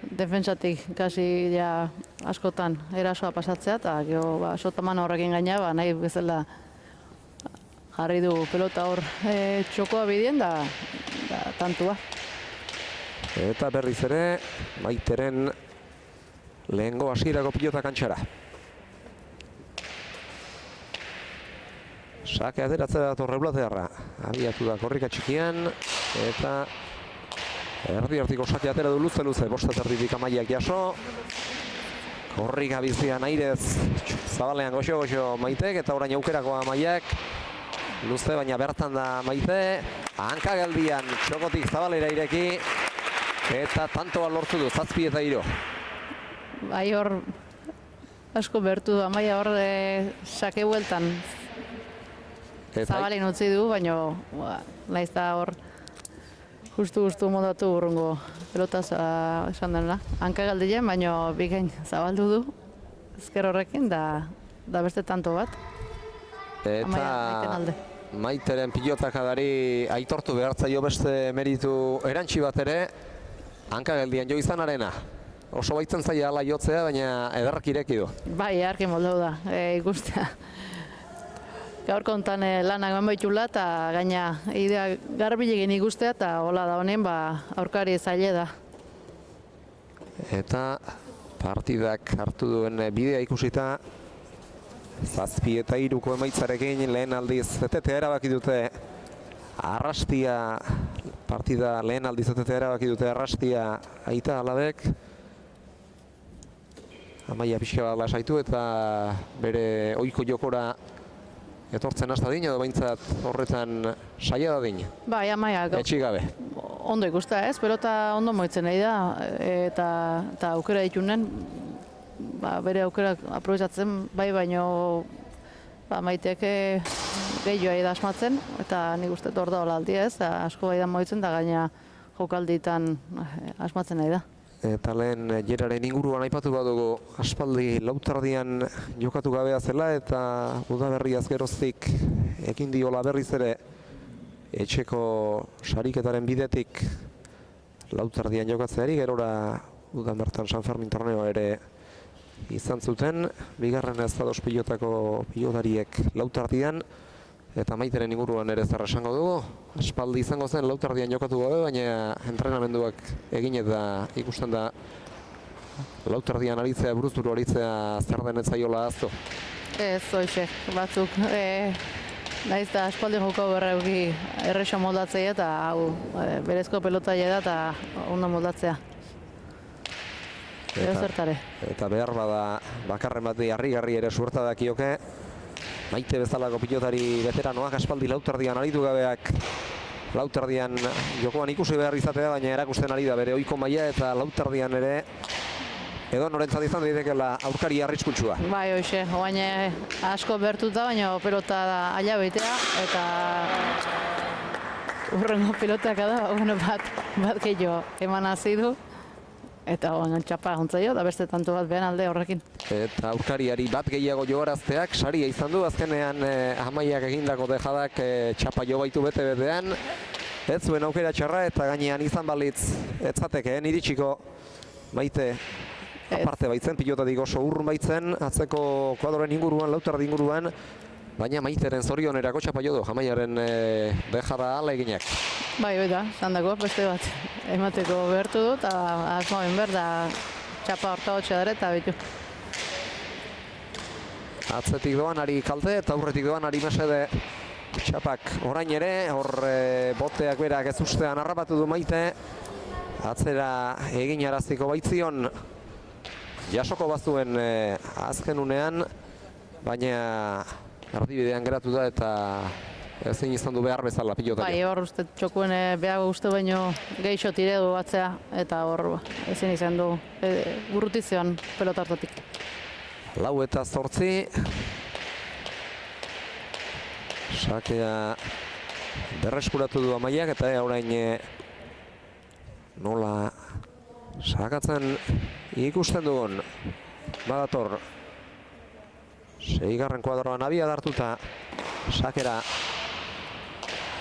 Speaker 2: defentsatik kasi ja askotan erasoa pasatzea, eta gero Sotamano horrekin gaina, nahi bezala jarri du pelota hor txokoa bidien da tantua.
Speaker 1: Eta berriz ere, Maiteren lehengo hasierako pilota kantxara. Sake ateratzea dator Reulatearra, abiatu da korrika txikian, eta erdi-ertiko sake atera du luze, bostet erditik Amaiak jaso. Korrika bizian airez, Zabalean goxo Maitek, eta orain aukerakoa Amaiak. Luze, baina bertan da Maite, hankagaldian txokotik Zabalera ireki, eta tantoa lortu du, 7-3.
Speaker 2: Bai, hor asko bertu du. Amaia hor sake bueltan zabalin utzi du, baina naiz da hor justu modatu urrungo pelotaz esan denela. Hanka galdien, baina bikain zabaldu du ezker horrekin da beste tanto bat.
Speaker 1: Eta Maiteren pilotakadari aitortu behartzaio beste meritu erantsi bat ere, hanka geldian jo izanarena. Oso baitzen zaila ala jotzea, baina ederrak ireki du.
Speaker 2: Bai, arki moldau da, ikustea. Gaur kontan lanak eman baitula eta gaina idea garbilegin ikustea eta hola da honen aurkari zaile da.
Speaker 1: Eta partidak hartu duen bidea ikusita, 7-3 emaitzarekin lehen aldiz etetea erabaki dute Arrastia, partida lehen aldiz etetea erabaki dute Arrastia aita alabek. Amaia pixka bat lasaitu eta bere ohiko jokora etortzen hasta din, edo behintzat horretan saia da din.
Speaker 2: Bai, Amaia
Speaker 1: etxik gabe.
Speaker 2: Ondo ikusta ez, pelota ondo moitzen nahi da eta aukera ditunen. Bere aukerak aprobetxatzen, bai baino Maiteek gehioa da asmatzen, eta nik uste hor da hola aldi ez, asko bai da moitzen da gaina jokalditan asmatzen nahi da.
Speaker 1: Eta lehen Jeraren inguruan aipatu badugu aspaldi lautardian jokatu gabea zela eta udaberriaz geroztik ekin diola berriz ere etxeko sariketaren bidetik lautardian jokatzeari, gerora udan bertan San Fermin torneoa ere izan zuten, bigarren estados pilotako pilotariek lautardian, eta Maiteren inguruan ere zer esango dugu. Aspaldi izango zen lautardian jokatu gabe, baina entrenamenduak egin eta ikusten da lautardian aritzea, buruzburu aritzea zer den ez zaiola azto.
Speaker 2: Ez, hoxe, batzuk. Naiz da aspaldi joko berreuki erresa moldatzea eta hau berezko pelotaia da eta ondo moldatzea.
Speaker 1: Eta behar bada bakarren bat harrigarri ere suerta dakioke. Maite bezalako pilotari veteranoak aspaldi lautardian aritu gabeak lautardian jokoan ikusi behar izatea, baina erakusten ari da bere ohiko maila eta lautardian ere edo norentzat izan daitekeela aurkari arriskutsua.
Speaker 2: Bai, hoxe, oain asko bertuta, baina pelota da aila betea eta urrengo pelotak da, bat gehiago eman hasi du. Eta txapa jontzaio, da beste tanto bat behan alde horrekin.
Speaker 1: Eta aurkariari bat gehiago joarazteak saria izan du, azkenean Amaiak egindako dejadak txapa jo baitu bete-betean. Ez zuen aukera txarra eta gainean izan balitz etzatekeen iritsiko Maite aparte baitzen, pilotatik oso urrun baitzen, atzeko kuadroren inguruan, lautardi inguruan, baina Maiteren zorionerako txapa jo du, Amaiaren dejada ala eginak.
Speaker 2: Bai, da, zandako beste bat emateko behartu du, eta asmoen behar da txapa horta hotxe dara eta bitu.
Speaker 1: Atzetik doanari kalte eta aurretik doanari mesede txapak orain ere, hor boteak berak ez ustean harrapatu du Maite, atzera egin araziko baitzion jasoko bazuen azken unean, baina erdibidean geratu da eta ezin izan du behar bezala pilotari.
Speaker 2: Bai, hor uste txokuen behago uste baino geixo tire du batzea eta hor ezin izan du gurrutizioan pelotartatik.
Speaker 1: 4-8. Sakea berreskuratu du Amaiak eta orain nola sakatzen ikusten dugun. Badator 6. kuadroan abia dartuta sakera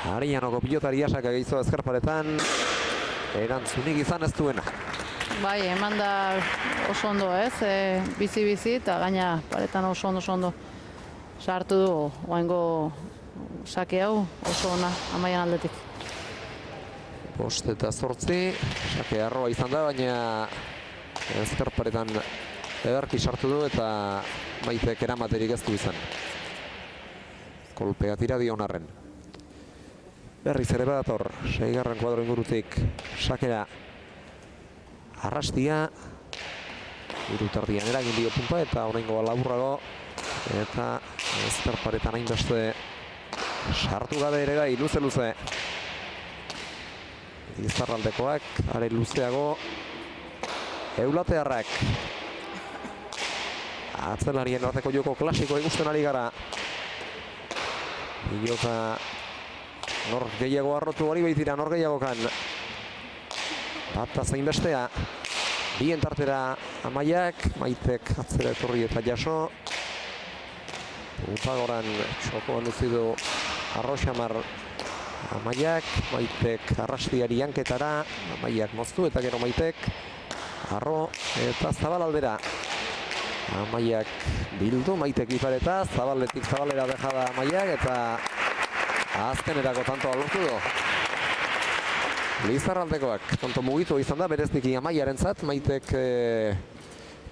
Speaker 1: Arianoko pilotari asaka gehizo ezkerparetan erantzunik izan ez duena.
Speaker 2: Bai, eman da oso ondo ez, bizi-bizi eta gaina paretan oso ondo sartu du oaingo sake hau oso ona Amaian aldetik.
Speaker 1: 5-8, sake arroa izan da, baina ezkerparetan ederki sartu du eta Maitek eramaterik ez du izan. Kolpea tira dionarren. Berriz ere badator, 6. kuadro ingurutik sakera Arrastia. Irutardian eragin dio punta eta oraingo laburrago. Eta ezkerparetan hainbeste sartu gabe ere gai, luze. Izarraldekoak, are luzeago Eulatearrak. atzelarien arteko joko klasiko ikusten ari gara. Pilota nor gehiago arrotu hori baitira, nor gehiagokan. Bata zein bestea. Bien tartera Amaiak, Maitek atzera etorri eta jaso. Upagoran txokoan utzi du Arroxamar Amaiak, Maitek arrastiari janketara, Amaiak moztu eta gero Maitek Arro eta Zabal aldera. Amaiak bildu, Maitek ipareta, Zabaletik Zabalera dejada Amaiak eta azkenerako tantoa lortu du. Lizarraldekoak tanto mugitu izan da, bereziki Amaiarentzat, Maitek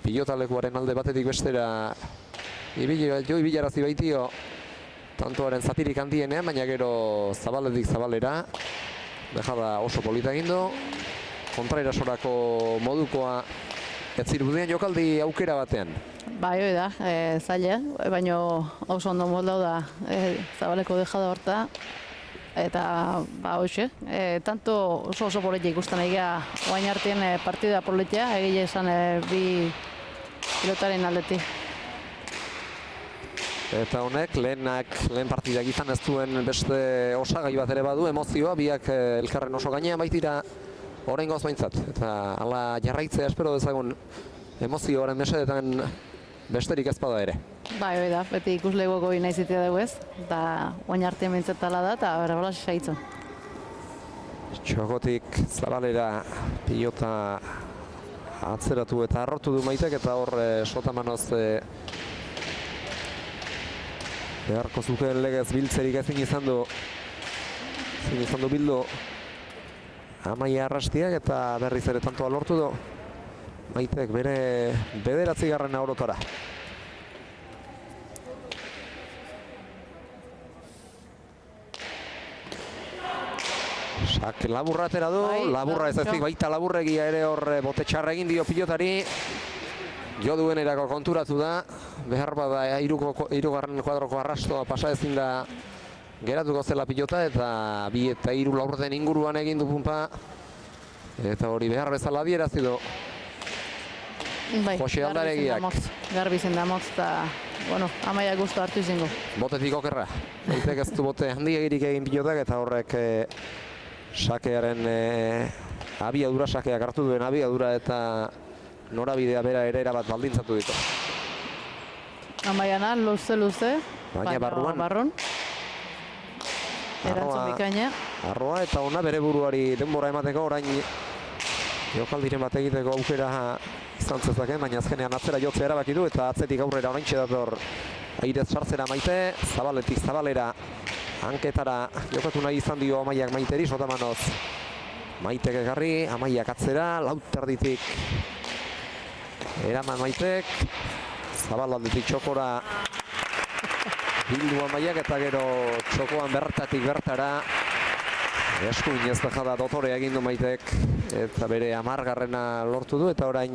Speaker 1: pilotalekuaren alde batetik bestera ibilarazi baitio tantoaren zatirik handienean, baina gero Zabaletik Zabalera dejada oso polita egin du. Kontraerasorako modukoa ez zirudien jokaldi aukera batean.
Speaker 2: Bai, hori da, zaila, baina oso ondo moldau da Zabaleko dejada horta. Eta, hoxe, tanto oso poletia ikusten egia oain artean partida poletia, egile esan bi pilotaren aldetik.
Speaker 1: Eta honek, lehen partidak izan ez duen beste osagai bat ere badu, emozioa, biak elkarren oso gainean baitira oraingoz behintzat. Eta hala jarraitzea espero dezagun emozioaren mesedetan besterik ez bada ere.
Speaker 2: Bai, hori da, beti ikusleguako bina izitea dugu ez, eta oain artean bintzetala da, eta berabala saitzen.
Speaker 1: Txokotik Zabalera pilota atzeratu eta arrotu du Maitek, eta hor sotamanoz beharko zukeen legez biltzerik ezin izan du bildu Amaia arrastiak, eta berriz ere tantoa lortu du Maitek bere 9. orotara. Sak laburra atera du, laburra ez ezik baita laburregia ere hor bote txarra egin dio pilotari. Jo duenerako konturatu da, behar bada hirugarren kuadroko arrastoa pasa ezin da geratuko zela pilota, eta 2 eta 3 laurden inguruan egin du punpa. Eta hori behar bezala adierazi du Jose Aldaregiak.
Speaker 2: Garbi zen da motz, eta Amaiak gustu hartu izango.
Speaker 1: Botetik okerra. Maitek ez du bote handiegirik egin pilotak, eta horrek sakearen abiadura, sakeak hartu duen abiadura eta norabidea bera ere erabat baldintzatu ditu.
Speaker 2: Amaiana luze,
Speaker 1: baina barruan.
Speaker 2: Erantzun bikaina.
Speaker 1: Arroa eta ona bere buruari denbora emateko, orain jokaldiren bat egiteko aukera izan zezaken, baina azkenean atzera jotzea erabaki du, eta atzetik aurrera oraintxe dator airez sartzera Maite, Zabaletik Zabalera hanketara jokatu nahi izan dio Amaiak Maiteri, sotamanoz Maitek egarri, Amaiak atzera, lauterditik eraman Maitek, Zabalaldetik txokora bildu Amaiak, eta gero txokoan bertatik bertara eskuin ez dejada dotorea egin du Maitek, eta bere 10. lortu du, eta orain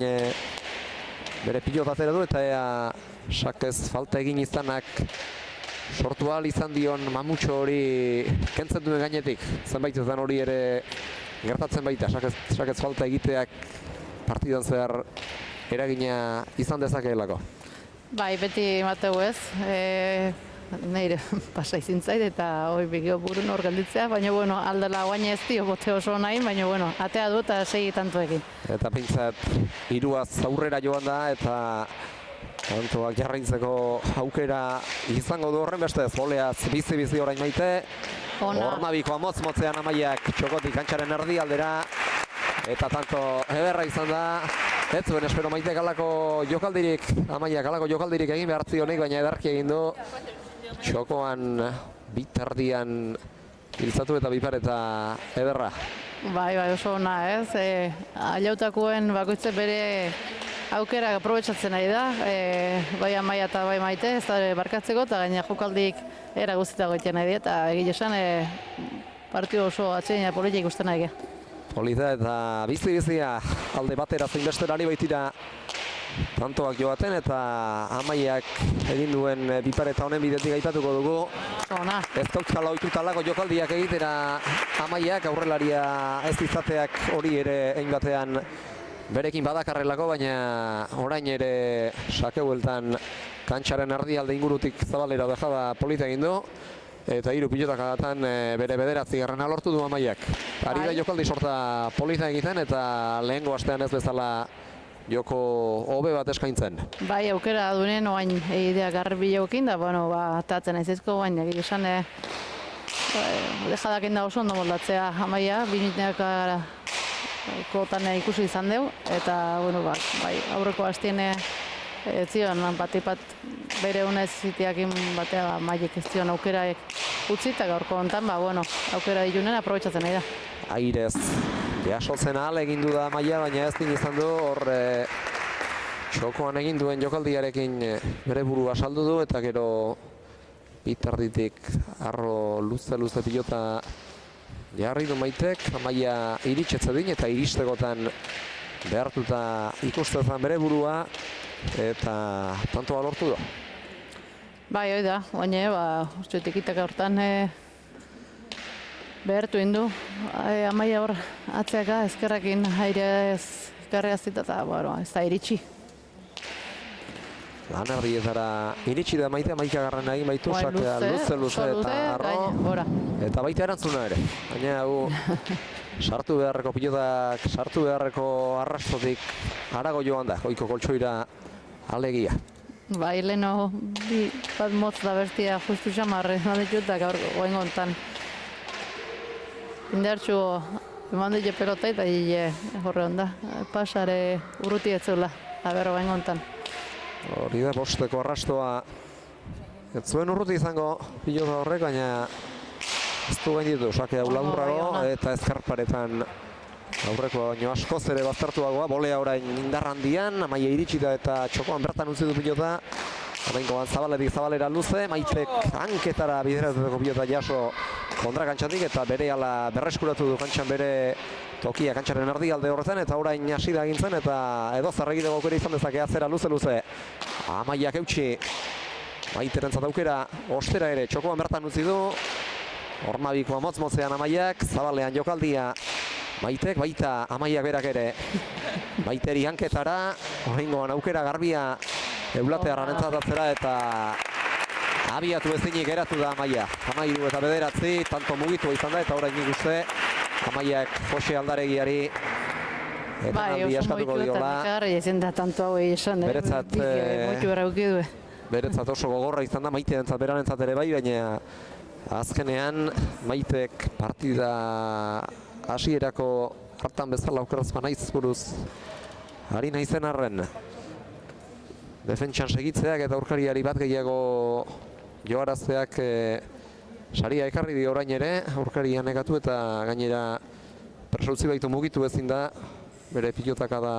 Speaker 1: bere pilota atera du, eta ea sakez falta egin izanak sortu ahal izan dion mamutxo hori kentzen duen gainetik. Zenbaitetan hori ere gertatzen baita, sakez falta egiteak partidan zehar eragina izan dezakeelako.
Speaker 2: Bai, beti emateu ez. Neire pasa izin zait eta hori bigio burun hor gelditzea, baina aldela guaina ez dio bote oso nahi, baina atea du eta segi tantoekin.
Speaker 1: Eta pintzat, 3 aurrera joan da, eta tantoak jarraitzeko aukera izango du horren bestez, boleaz bizi orain Maite. Hormabiko motz-motzean Amaiak txokotik kantxaren erdi aldera, eta tanto ederra izan da. Ez zuen espero Maitek halako jokaldirik, Amaiak halako jokaldirik egin behar zionik, baina edarki egin du. Txokoan bitardian hiltzatu eta bipareta ederra.
Speaker 2: Bai, oso ona ez. Ailautakoen bakoitze bere aukera aprobetxatzen ari da. Bai Amaia eta bai Maite, ez da barkatzeko, eta gaina jokaldik era guztitago egiten nahi di, eta egile esan partio oso atseina politia ikusten nahi.
Speaker 1: Polita eta bizia alde batera zein besterari baitira tantoak joaten, eta Amaiak egin duen bipareta honen bidetik aipatuko dugu. Ez dauzkala ohitutalako jokaldiak egitera Amaiak, aurrelaria ez izateak hori ere egin batean berekin badakarrelako, baina orain ere sake bueltan kantxaren erdialde ingurutik zabalera dejada polita egin du. Eta 3 pilotak adatan bere 9. lortu du Amaiak. Ari da jokaldi sorta polita egiten eta lehengo astean ez bezala joko hobe bat eskaintzen.
Speaker 2: Bai, aukera duenen oain egidea garbi jokin da, bueno, tatzen aizizko baina egia esan dejadaken da oso ondo moldatzea Amaia, 2 minuteak kotan ikusi izan deu, eta, bueno, bai, aurreko hastien zion, bat bere unez zitiakin batea Amaiek ez zion aukera utzi, eta gaurko hontan, bueno, aukera dilunen aprobetxatzen nahi da.
Speaker 1: Airez, jasotzen ahal egin du da Amaia, baina ez din izan du, hor txokoan egin duen jokaldiarekin bere burua saldu du, eta gero bitarditik arro luze pilota jarri du Maitek. Amaia iritsetze din eta iristegotan behartuta ikustetan bere burua eta tantoa lortu du.
Speaker 2: Bai, hoi da, baina, ustetik itak hortan behartu indu. Amaia hor atzeaka ezkerrakin aire ezkerre azita eta, bueno, ez da iritsi.
Speaker 1: Lan erdietara iritsi da Maite, Amaikagarren egin baitu, sakea luze eta arro. Eta baita erantzuna ere. Baina hau sartu beharreko pilotak, sartu beharreko arrastotik harago joan da, goiko koltsoira alegia.
Speaker 2: Bai, leheno bat motz da bestia justu xamarre, naditutak gaur goen gontan. Indartxu eman dile pelota eta hile horre onda. Pasare urruti etzula, aber goen gontan.
Speaker 1: Hori da, bosteko arrastoa ez zuen urruti izango pilota horrek, baina ez du gain ditu, sakea uladurrago eta ezkarparetan aurrekoa baino askoz ere baztertuagoa, bolea orain indar handian, Amaia iritsi da eta txokoan bertan utzi du pilota. Oraingoan zabaletik zabalera luze, Maitek hanketara bideratutako pilota jaso kontra kantxatik eta berehala berreskuratu du kantxan bere tokia kantxaren erdialde horretan, eta orain hasi da egintzen eta edo zarregiteko aukera izan dezake atzera luze. Amaiak eutxi, Maiterentzat aukera ostera ere txokoan bertan utzi du. Hormabikoa motz-motzean Amaiak, zabalean jokaldia Maitek, baita Amaiak berak ere Maiteri hanketara, oraingoan aukera garbia Eulatearran entzatatzera eta abiatu ezinik geratu da Amaia. 13 eta 9, tanto mugitua izan da eta orain nik uste Amaiak Jose Aldaregiari emanaldi askatuko diola. Beretzat oso gogorra izan da, Maiterentzat berarentzat ere bai, baina azkenean Maitek partida hasierako hartan bezala okerazkoa naiz buruz ari naizen arren. Defentsan segitzeak eta aurkariari bat gehiago joarazteak saria ekarri dio orain ere, aurkaria negatu eta gainera presautzi baitu mugitu ezin da, bere pilotaka da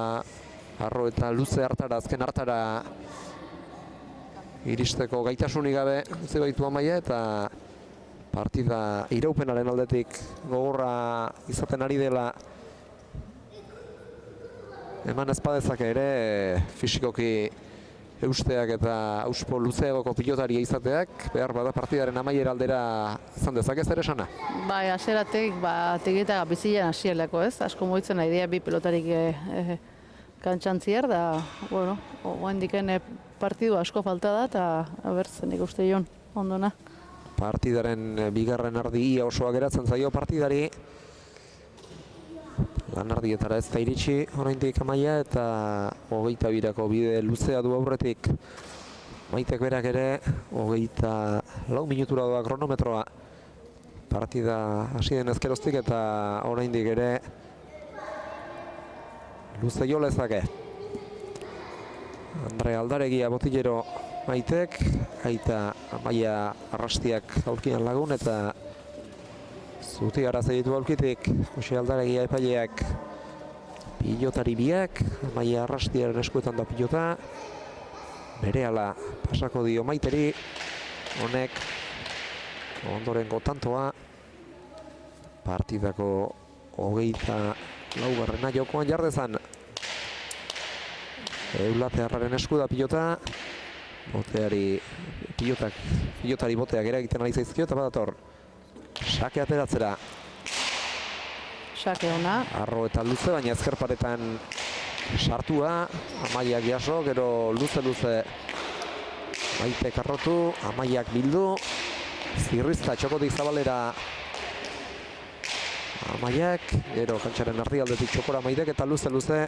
Speaker 1: arro eta luze hartara, azken hartara iristeko gaitasunik gabe utzi baitu Amaia eta partida iraupenaren aldetik gogorra izaten ari dela eman ezpadezake ere fisikoki eusteak eta auspo luzeagoko pilotaria izateak, behar bada partidaren amaiera aldera izan dezake zer esana?
Speaker 2: Bai, hasieratik tigita bizilean hasielako ez, asko mugitzen nahi bi pilotarik kantxantzier da, bueno, oendiken partidu asko falta da eta abertzen ikuste joan ondona.
Speaker 1: Partidaren bigarren erdi osoa geratzen zaio partidari. Lan erdietara ez da iritsi oraindik Amaia eta 22ko bide luzea du aurretik. Maitek berak ere 24 minutura doa kronometroa. Partida hasi den ezkeroztik eta oraindik ere luze jo lezake. Andre Aldaregia botillero Maitek, aita Amaia arrastiak aurkian lagun eta zuti garazei ditu aurkitik Jose Aldaregia epaileak pilotari biak, Amaia arrastiaren eskuetan da pilota, berehala pasako dio Maiteri, honek ondorengo tantoa, partidako 24. jokoan jardezan. Eulatearraren esku da pilota, pilotari boteak eragiten ari zaizkio eta badator sake ateratzera.
Speaker 2: Sake ona.
Speaker 1: Arro eta luze, baina ezkerparetan sartua, Amaiak jaso, gero luze Maite karrotu, Amaiak bildu, Zirrizta txokotik zabalera Amaiak, gero kantxaren erdialdetik txokora Maitek eta luze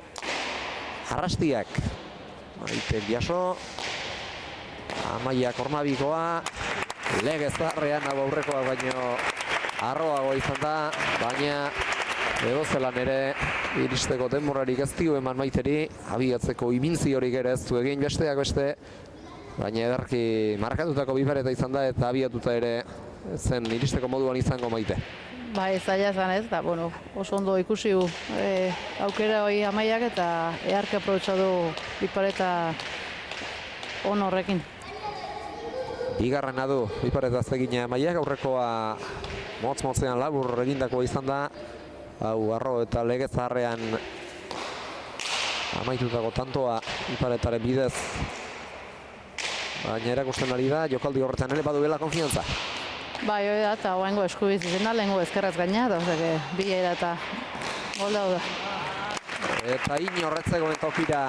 Speaker 1: Arrastiak. Maitek jaso, Amaiak ormabikoa, legez zarrean hau aurrekoa baino arroago izan da, baina edozelan ere iristeko denborarik ez dio eman Maiteri, abiatzeko imintziorik ere ez du egin besteak beste, baina ederki markatutako bipareta izan da eta abiatuta ere zen iristeko moduan izango Maite.
Speaker 2: Bai, zaila zan ez, da, bueno, oso ondo ikusi aukera hori Amaiak eta eharki aprobetxa du bipareta on horrekin.
Speaker 1: Bigarrena du bipareta zegina Amaiak, aurrekoa motz-motzean labur egindakoa izan da, hau arro eta legez zaharrean amaitutako tantoa biparetaren bidez, baina erakusten ari da, jokaldi horretan ere baduela konfiantza.
Speaker 2: Bai, hori da, eta oaingo eskubiz izena, lehengo ezkerraz gaina, bilera eta gol dauda.
Speaker 1: Eta inorretzeko tokira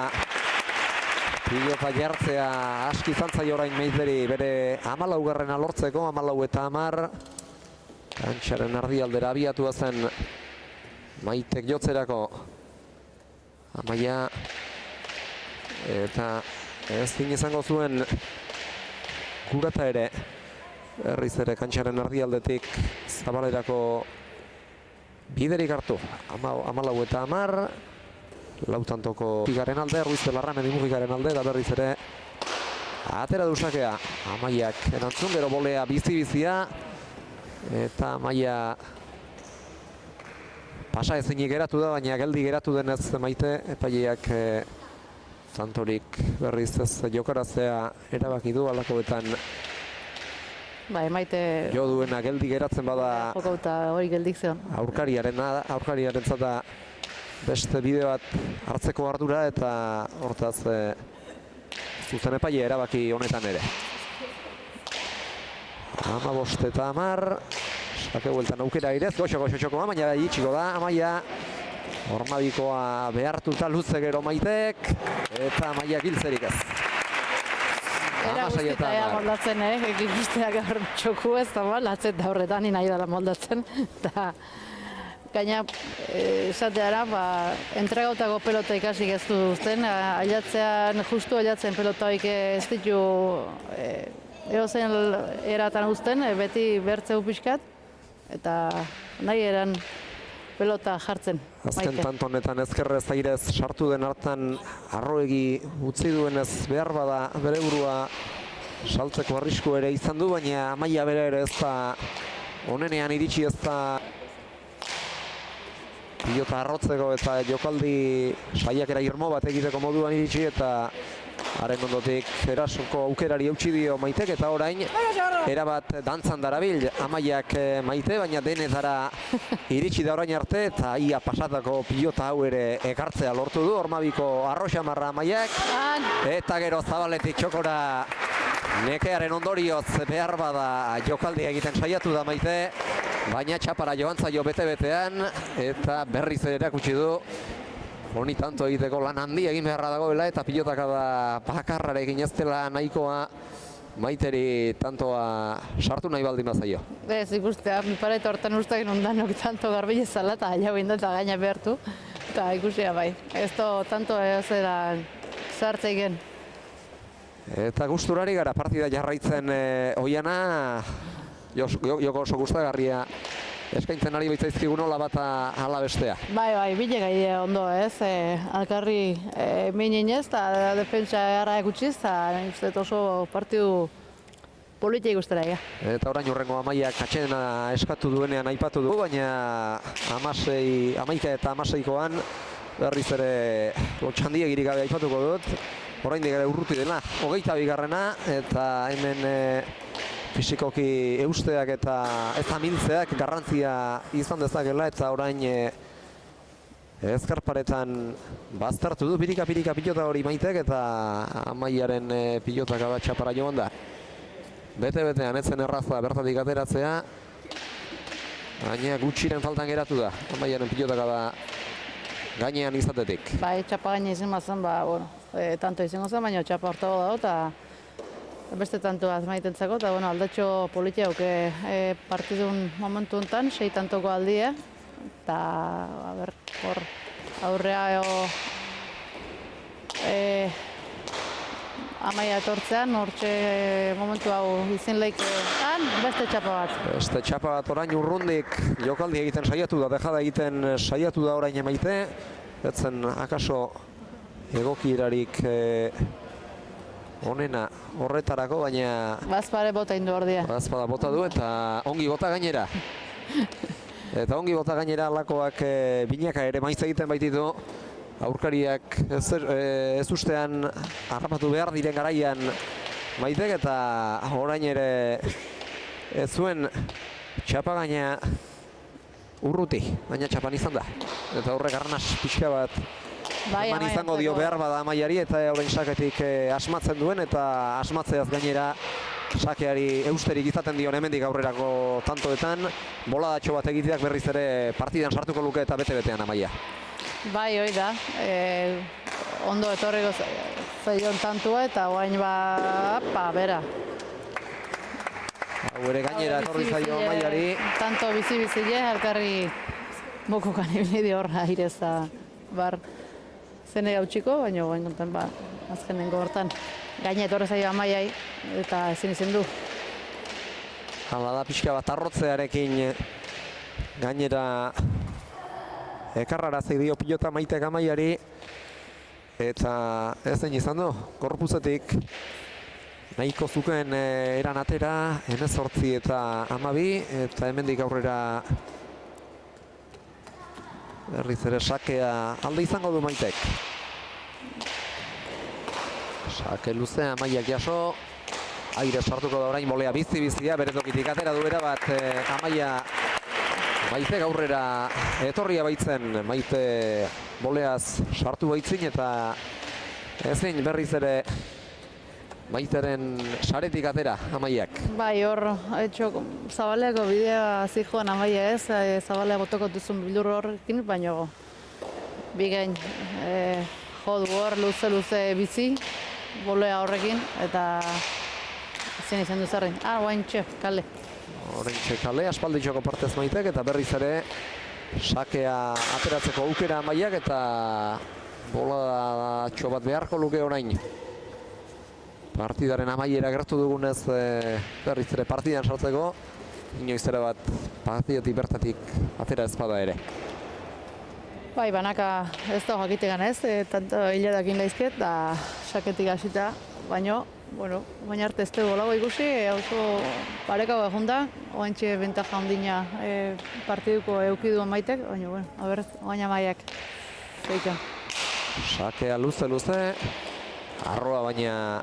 Speaker 1: pilota jartzea aski izan zaio orain Maiteri bere 14garrena lortzeko, 14 eta 10. Kantxaren erdialdera abiatua zen Maitek jotzerako. Amaia eta ez izango zuen Kurata ere berriz ere kantxaren erdialdetik zabalerako biderik hartu. 14 eta 10. Lautantoko Mugikaren alde, Ruiz de Larramendi Mugikaren alde, da berriz ere atera dusakea. Amaiak erantzun, gero bolea bizi-bizia eta Amaia pasa ezinik geratu da, baina geldi geratu denez Maite epaileak tantorik berriz ez jokaraztea erabaki du alakoetan.
Speaker 2: Bai, Maite
Speaker 1: Jo duena geldi geratzen bada
Speaker 2: jokauta hori geldik zion.
Speaker 1: aurkariaren zata beste bide bat hartzeko ardura eta hortaz zuzen epaile erabaki honetan ere. 15 eta 10. Sake bueltan aukera irez, goxo-txokoa, baina itxiko da, Amaia. Ormabikoa behartuta luze gero Maitek, eta Amaia giltzerik ez.
Speaker 2: Era guztita ea moldatzen, ikusteak gaur txoku ez da moldatzen, da horretan nahi dela moldatzen. Gaina, esateara, entregautako pelota ikasik ez duzten, justu ailatzean pelota hoik ez ditu erozen eratan uzten, beti bertzeu pixkat, eta nahi eran pelota jartzen.
Speaker 1: Azken tanto honetan ezkerrez airez sartu den hartan arroegi utzi duenez behar bada bere burua saltzeko arrisku ere izan du, baina Amaia bere ere ez da onenean iritsi ez da pilota arrotzeko eta jokaldi saiakera irmo bat egiteko moduan iritsi eta haren ondotik erasoko aukerari eutsi dio Maitek eta orain erabat dantzan darabil Amaiak Maite, baina denetara iritsi da orain arte eta ia pasatako pilota hau ere ekartzea lortu du Ormabiko arroxamarra Amaiak eta gero zabaletik txokora nekearen ondorioz behar bada jokaldia egiten saiatu da Maite, baina txapara joan zaio bete-betean eta berriz ere erakutsi du honi tanto egiteko lan handi egin beharra dagoela eta pilotaka da bakarrarekin ez dela nahikoa Maiteri tantoa sartu nahi baldin bazaio.
Speaker 2: Ez ikustea, mi pareta hortan usteak nondanok tanto garbile zala eta jau inda eta gaina behartu. Eta ikustea bai, ez to tanto ez da sartzeiken.
Speaker 1: Eta gusturari gara partida jarraitzen oiana, joko oso gustagarria eskaintzen ari baitzaizkigun hola bata ala bestea.
Speaker 2: Bai, bile gai ondo ez, alkarri mininez eta defentsa gara ekutsiz, eta oso partidu politia ikustera ega.
Speaker 1: Eta orain horrengo Amaiak atxedena eskatu duenean aipatu du, baina 11 eta 16koan berriz ere lotxandiegirik gabe aipatuko dut. Orain digara urruti dela, 22garrena eta hemen fisikoki eusteak eta ez amiltzeak garrantzia izan dezakela eta orain ezkarparetan baztertu du pirika pilota hori Maitek eta Amaiaren pilotak abatxapara joan da. Bete-betean etzen erraza bertatik ateratzea, baina gutxiren faltan geratu da Amaiaren pilotak gainean izatetik.
Speaker 2: Bai, txapa gaine izan bazen, bueno, tanto izango zen, baina txapa hartago dago, eta beste tanto bat maitentzako, eta aldatxo politia auke partidun momentu enten, 6 tantoko aldie, eta hor aurrea Amaia etortzean, hortxe momentu hau izin leikean, beste txapa bat.
Speaker 1: Beste txapa bat orain urrundik jokaldi egiten saiatu da, dejada egiten saiatu da orain emaite. Etzen akaso egokierarik onena horretarako, baina...
Speaker 2: Bazpare bota indu ordia.
Speaker 1: Bazpada bota du eta ongi bota gainera. Eta ongi bota gainera alakoak binaka ere maiz egiten baititu. Aurkariak ez ustean harrapatu behar diren garaian Maitek, eta orain ere ez zuen txapa gaina urruti, baina txapan izan da. Eta horrek arnaz pixka bat eman izango dio behar bada Amaiari, eta orain saketik asmatzen duen, eta asmatzeaz gainera sakeari eusterik izaten dion hemendik aurrerako tantoetan. Boladatxo bat egiteak berriz ere partidan sartuko luke eta bete-betean Amaia.
Speaker 2: Bai, hoi da. Ondo etorriko zaion tantua eta oain bera.
Speaker 1: Hau ere gainera etorri zaio Amaiari.
Speaker 2: Tanto bizi-bizile, elkarri bokokan ibili horra ireza bar zene gautxiko, baina oain konten azkenengo hortan. Gaine etorri zaio Amaiai eta ezin izin du.
Speaker 1: Hala da pixka bat arrotzearekin gainera ekarrarazei dio pilota Maitek Amaiari, eta ezen izan du, korpuzetik nahiko zuken eran atera, 18 eta 12, eta hemendik aurrera berriz ere sakea alde izango du Maitek. Sake luzea Amaiak jaso, aire sartuko da orain bolea bizi-bizia, bere tokitik atera du erabat Amaia. Maite gaurrera etorria baitzen, Maite boleaz sartu baitzin, eta ezin berriz ere Maiteren saretik atera Amaiak.
Speaker 2: Bai, hor, Zabaleako bidea zijoan Amaia ez, Zabalea botoko duzun bildur horrekin, baina bigain jodu hor luze bizi, bolea horrekin, eta ezin izan duzarrin. Guain kale.
Speaker 1: Horrentxe kale, aspalditxoko partez Maitek, eta berriz ere sakea ateratzeko aukera Amaiak, eta bolatxo bat beharko luke orain. Partidaren amaiera gertu dugunez berriz ere partidan sartzeko, inoiz ere bat partidatik bertatik atera ezpada ere.
Speaker 2: Bai, banaka ez da jakitegan ez, tanto hiladekin laizket, da saketik hasita, baina baina arte ez dugu lago ikusi, oso parekago egun oantxe bentaja ondina partiduko eukiduen Maitek, baina, oain Amaiak zeitzen.
Speaker 1: Sakea luze, arroa baina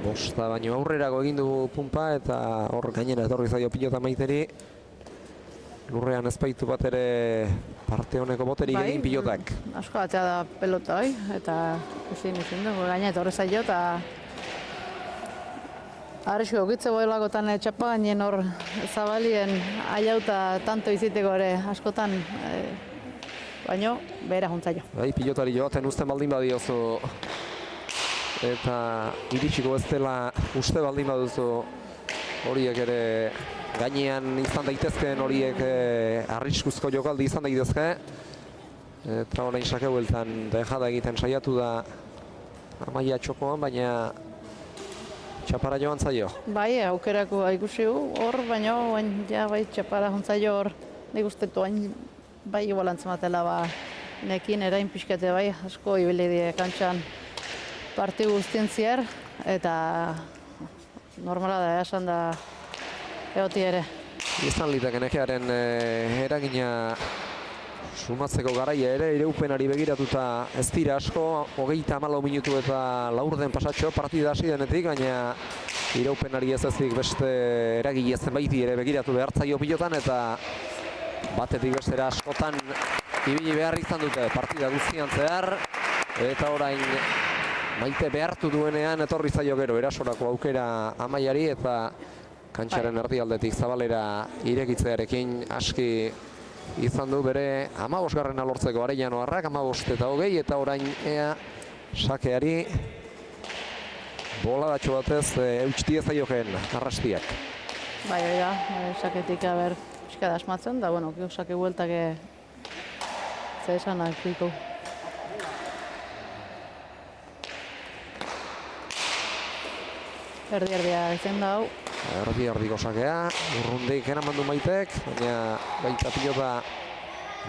Speaker 1: bosta baino aurrerago egin du punpa, eta hor gainera etorri zaio pilota Maiteri. Lurrean ezpaitu bat ere parte honeko boterik egin pilotak.
Speaker 2: Asko atzea da pelota hoi, eta ezin dugu gaina etorri zaio, eta arrisku egitze boelakotan txapa gainen hor Zabalien aiauta tanto iziteko ere askotan, baino behera juntzaio.
Speaker 1: Bai, pilotari joaten uzten baldin badiozu, eta iritsiko ez dela uste baldin baduzu, horiek ere gainean izan daitezkeen, horiek arriskuzko jokaldi izan daitezke. Eta orain sake bueltan dejada egiten saiatu da Amaia txokoan, baina txapara joan zaio.
Speaker 2: Bai, aukerako ikusi hor, baina bai txapara jontzaio hor. Nik uste bai igual antzematela nekin erain pixkate bai, asko ibili die kantxan partidu guztien zier, eta normala da, esan da eoti ere.
Speaker 1: Izan liteke nekearen eragina sumatzeko garaia ere, ireupenari begiratuta ez dira asko, 34 minutu eta laurden pasatxo partida hasi denetik, baina ireupenari ez ezik beste eragile zenbaiti ere begiratu behartzaio pilotan, eta batetik bestera askotan ibili behar izan dute partida guztian zehar, eta orain Maite behartu duenean etorri zaio gero erasorako aukera Amaiari, eta kantxaren erdialdetik Zabalera irekitzearekin aski izan du bere 15. lortzeko Arellanoarrak, 15 eta 20, eta orain ea sakeari boladatxo batez eutxti ezaioken Arrastiak.
Speaker 2: Bai, da, saketik aber pixka da asmatzen, da, bueno, sake bueltak ze esanak piko. Erdi-erdia izan da hau.
Speaker 1: Erdi-erdiko sakea, urrundik eraman du Maitek, baina baita pilota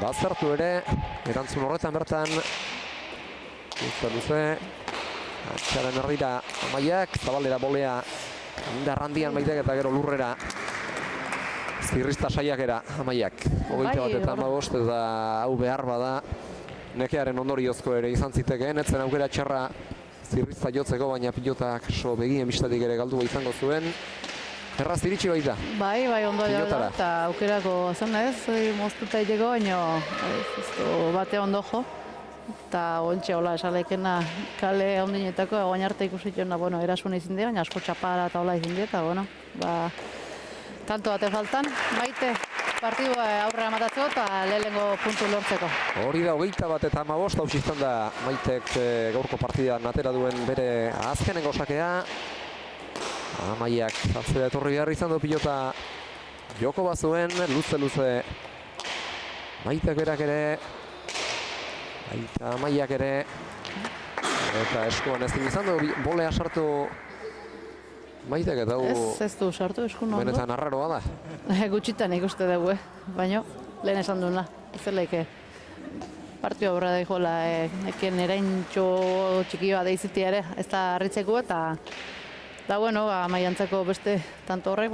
Speaker 1: baztertu ere, erantzun horretan bertan, luze, atxaren erdira Amaiak, Zabalera bolea indar handian Maitek eta gero lurrera zirrizta saiakera Amaiak. 21 eta 15 eta hau behar bada nekearen ondoriozko ere izan zitekeen, etzen aukera txarra zirrizta jotzeko, baina pilotak begien bistatik ere galdu izango zuen. Erraz iritsi baita.
Speaker 2: Bai, ondo da, eta aukerako zen ez, moztuta iteko, baina bate ondo jo. Eta ontxe hola esaleikena kale ondinetako, egoin arte ikusitxona, bueno, erasun izin dira, baina asko txapara eta hola izin dira, eta bueno, tanto bate faltan, Maite partidua aurrera matatzeko eta lehenengo puntu lortzeko.
Speaker 1: Hori da, 21 eta 15, hau izan da Maitek gaurko partidan atera duen bere azkenengo sakea. Amaiak atzera etorri behar izan du pilota joko bazuen, luze Maitek berak ere, baita Amaiak ere, eta eskuan ezin izan du bolea sartu Maitek, eta
Speaker 2: ez du sartu eskun ondo.
Speaker 1: Benetan arraroa da.
Speaker 2: Gutxitan ikuste dugu, baina lehen esan duena, ez zelaike partio aurra da jola, ekien eraintxo txiki bat deizitia ere, ez da harritzeko eta bueno, Amaiantzako beste tanto horrek,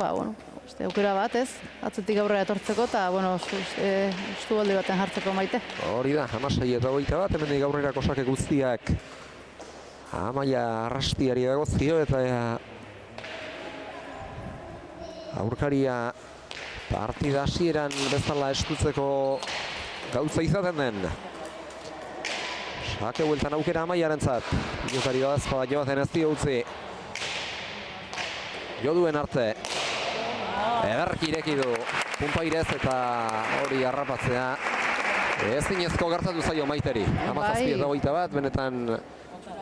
Speaker 2: beste aukera bat ez, atzetik aurrera etortzeko eta bueno, estu baldi baten jartzeko Maite.
Speaker 1: Hori da, 16 eta 21, hemendik aurrerako sake guztiak Amaia Arrastiari dagozkio eta aurkaria partida hasieran bezala estutzeko gauza izaten den. Sake bueltan aukera Amaiarentzat. Pilotari badazkoa joaten ez dio utzi. Joduen arte. Ederki ireki du Punpairez eta hori harrapatzea. Ezinezko gertatu zaio Maiteri. 17 eta 21, benetan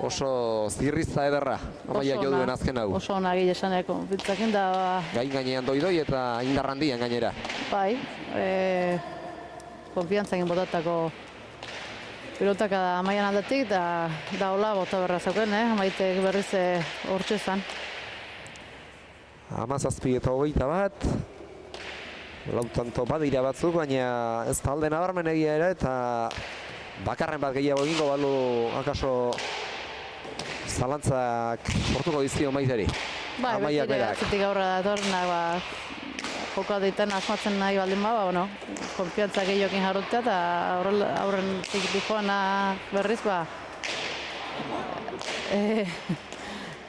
Speaker 1: oso zirrizta ederra, Amaiak joduen azken hau.
Speaker 2: Oso ona gile esaneko, bitzakin da...
Speaker 1: Gain gainean doidoi eta indar handian gainera.
Speaker 2: Bai, konfiantzakin botatako pilotaka da Amaian aldetik, da hola bota berra zauken, Amaitek berriz hortxe zan.
Speaker 1: 17 eta 21, lautanto badira batzuk, baina ez talde nabarmen egia ere, eta bakarren bat gehiago egingo balu akaso zalantzak sortuko dizkio Maiteri.
Speaker 2: Bai, betire atzetik aurra datorna, joko ditan asmatzen nahi baldin ba, konfiantza gehiokin jarrutea eta aurren txikitik joana berriz,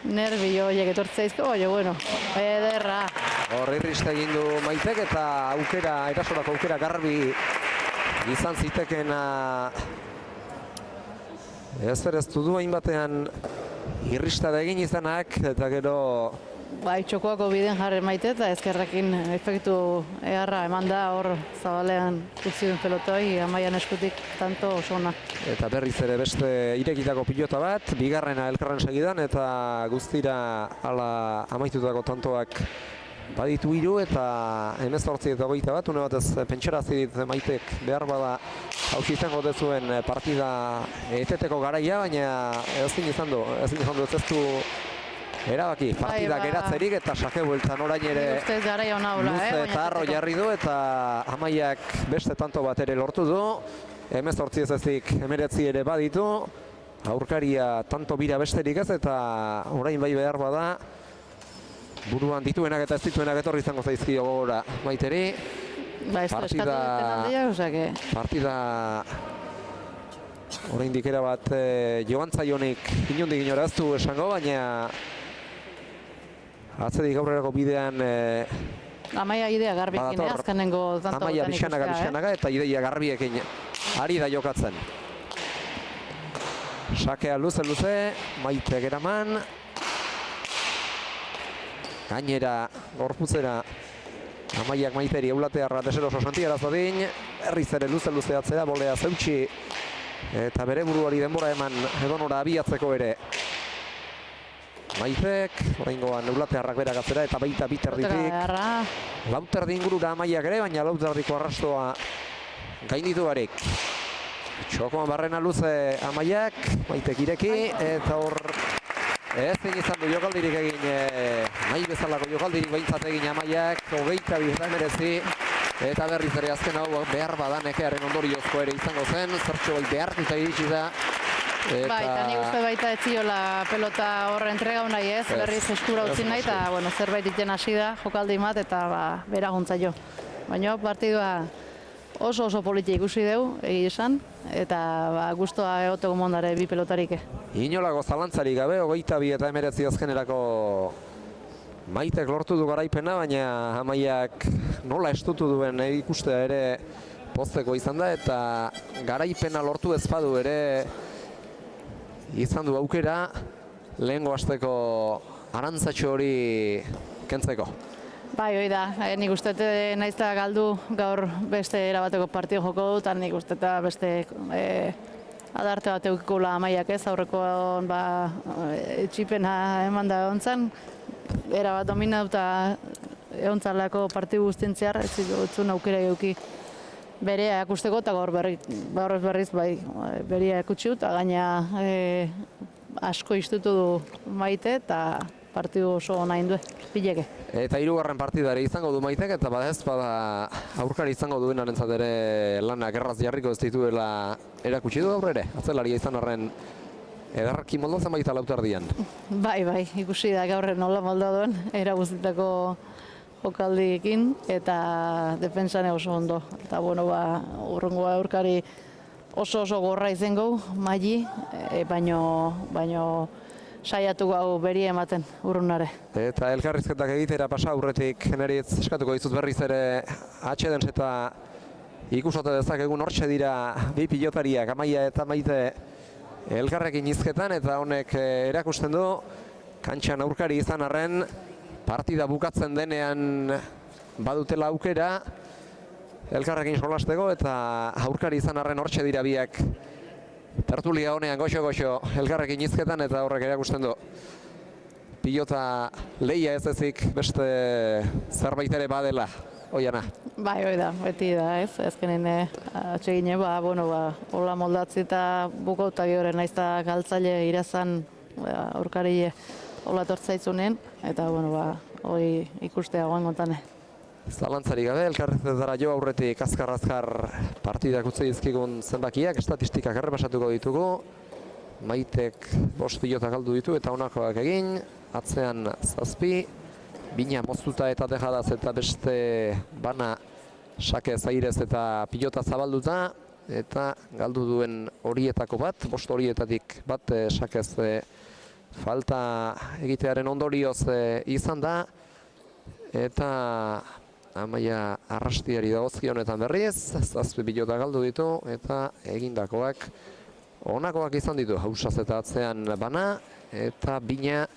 Speaker 2: nervi horiek etortzeizko, baina, ederra.
Speaker 1: Horri irriste egin du Maitek eta erasorako aukera garbi izan zitekena ezbereztu du hainbatean irrista da egin izanak, eta gero...
Speaker 2: Bai, txokoako biden jarri Maite eta ezkerrekin efektu eharra eman da hor Zabalean utzi duen pelotoi, Amaian eskutik tanto oso ona.
Speaker 1: Eta berriz ere beste irekitako pilota bat, bigarrena elkarren segidan eta guztira ala amaitutako tantoak baditu 3 eta 18 eta 21, une batez pentsarazi dit Maitek behar bada hausi izango dezuen partida eteteko garaia, baina ezin izan du ez du erabaki partida geratzerik eta sake bueltan orain ere luze eta arro jarri du eta Amaiak beste tanto bat ere lortu du. 18 ez ezik 19 ere baditu, aurkaria tanto bira besterik ez eta orain bai behar bada buruan dituenak eta ez dituenak etorri izango zaizkio gogora Maiteri. Partida oraindik era bat joan zaionik inondik inora ez du esango, baina atzedik aurrerako bidean
Speaker 2: Amaia idea garbiekin azkenengo tanto
Speaker 1: Amaia bixanaga eta ideia garbiekin ari da jokatzen. Sakea luze, Maitek eraman. Gainera, gorputzera Amaiak Maiteri eulatearra deseroso santiaraz dadin, berriz ere luze atzera, bolea zeutxi, eta bere buruari denbora eman edonora abiatzeko ere. Maitek, oraingoan eulatearrak berak atzera, eta baita biterditik. Lauterdi ingurura Amaiak ere, baina lauterdiko arrastoa gainditu barik. Txokoan barrena luze Amaiak, Maitek ireki, eta hor ezin izan du jokaldirik egin, nahi bezalako jokaldirik behintzat egin Amaiak, 22 eta merezi, eta berriz ere azken hau behar badan ekearen ondoriozko ere izango zen, zertxo bai behartuta iritsi da.
Speaker 2: Baita, nik uste baita etziola pelota horre entregau nahi ez, berriz eskura utzi nahi, eta zerbait iten hasi da, jokaldi mat, eta beraguntza jo. Baina partidua oso politia ikusi dugu, egi esan, eta guztua egoteko mondare bi pelotarik.
Speaker 1: Inolako zalantzarik gabe, 22 eta emeretzi azkenerako Maitek lortu du garaipena, baina Amaiak nola estutu duen ikustea ere pozteko izan da, eta garaipena lortu ez badu ere izan du aukera lehengo hasteko arantzatxo hori kentzeko.
Speaker 2: Bai, hoi da, nik uste naizta galdu gaur beste erabateko partio joko dut, eta nik uste beste adarte bat eukikula Amaiak ez, aurrekoan etxipena eman da egontzan, erabat dominauta egontzalako partidu guztintziar, ez dutzen aukera euki berea akusteko, eta gaur berriz berea ekutsi dut, gaina asko istutu du Maite, eta partidu oso nahi du, pileke.
Speaker 1: Eta hirugarren partidare izango du Maitek, eta badez bada aurkari izango duenarentzat ere lanak erraz jarriko ez dituela erakutsi du gaur ere, atzelaria izan arren edarki moldatzen baita lauterdian.
Speaker 2: Bai, ikusi da gaur nola moldaduen, eraguztitako jokaldiekin, eta defensane oso ondo. Eta urrengo aurkari oso gorra izango, Maili, baino saiatu gau beri ematen urrunare. Eta
Speaker 1: elkarrizketak egitera pasa aurretik generitz eskatuko dizut berriz ere atxeden eta ikusate dezakegun hortxe dira bi pilotariak, Amaia eta Maite elkarrekin izketan, eta honek erakusten du kantxan aurkari izan arren partida bukatzen denean badutela aukera elkarrekin solasteko, eta aurkari izan arren hortxe dira biak tertulia honean goxo elkarrekin izketan, eta horrek erakusten du pilota lehia ez ezik beste zerbait ere badela, Oiana.
Speaker 2: Bai, hoi da, beti da ez, ezkenen atsegine, hola moldatzi eta bukauta gehore naizta galtzaile irazan aurkari hola tortzaitzunen, eta hoi ikustea goan gontane.
Speaker 1: Zalantzari gabe, elkarrezetara jo aurretik azkar partidak utzi dizkigun zenbakiak, estatistikak errepasatuko ditugu. Maitek 5 pilota galdu ditu eta honakoak egin, atzean 7, bina moztuta eta dejadaz eta beste bana sake zairez eta pilota zabalduta, eta galdu duen horietako bat, 5 horietatik bat sakez falta egitearen ondorioz izan da, eta Amaia arrastiari dagozki honetan berriz, 7 pilota galdu ditu, eta egindakoak honakoak izan ditu, hausaz eta atzean bana, eta bina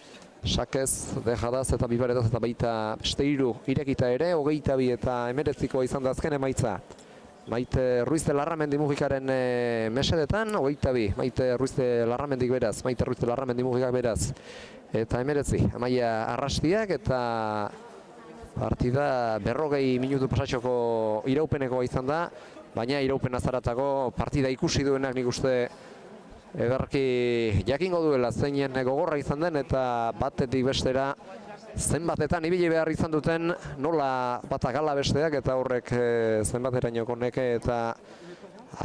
Speaker 1: sakez, dejadaz eta bibaretaz eta baita beste 3 irekita ere, 22 eta 19 izan da azken emaitza. Maite Ruiz de Larramendi Mujikaren mesedetan, 22, Maite Ruiz de Larramendik beraz, Maite Ruiz de Larramendi Mujikak beraz, eta 19, Amaia arrastiak, eta partida 40 minutu pasatxoko iraupenekoa izan da, baina iraupena zaratako partida ikusi duenak nik uste ederki jakingo duela zeinen gogorra izan den, eta batetik bestera zenbatetan ibili behar izan duten nola batak ala besteak, eta horrek zenbaterainoko neke eta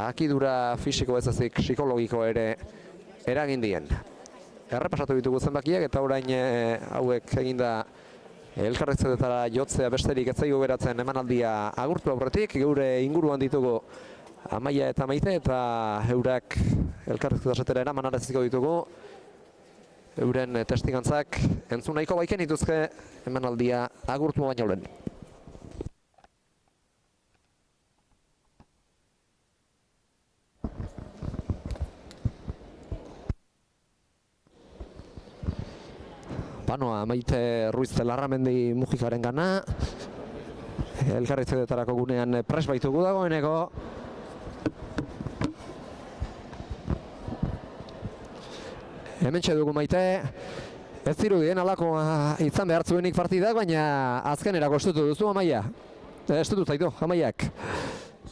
Speaker 1: akidura fisiko ez ezik psikologiko ere eragin dien. Errepasatu ditugu zenbakiak, eta orain hauek eginda elkarrezetara jotzea besterik ez zaigu geratzen emanaldia agurtu aurretik, geure inguruan ditugu Amaia eta Maite, eta eurak elkarrezetara eraman araziko ditugu, euren testigantzak entzun nahiko baiken dituzke emanaldia agurtu baino lehen. Banoa Maite Ruiz de Larramendi Mujikaren gana, elkarrizketetarako gunean pres baitugu dagoeneko. Hementxe dugu Maite, ez dirudien alako izan behar zuenik partidak, baina azkenera kostutu duzu Amaia. Estutu zaitu, Amaiak.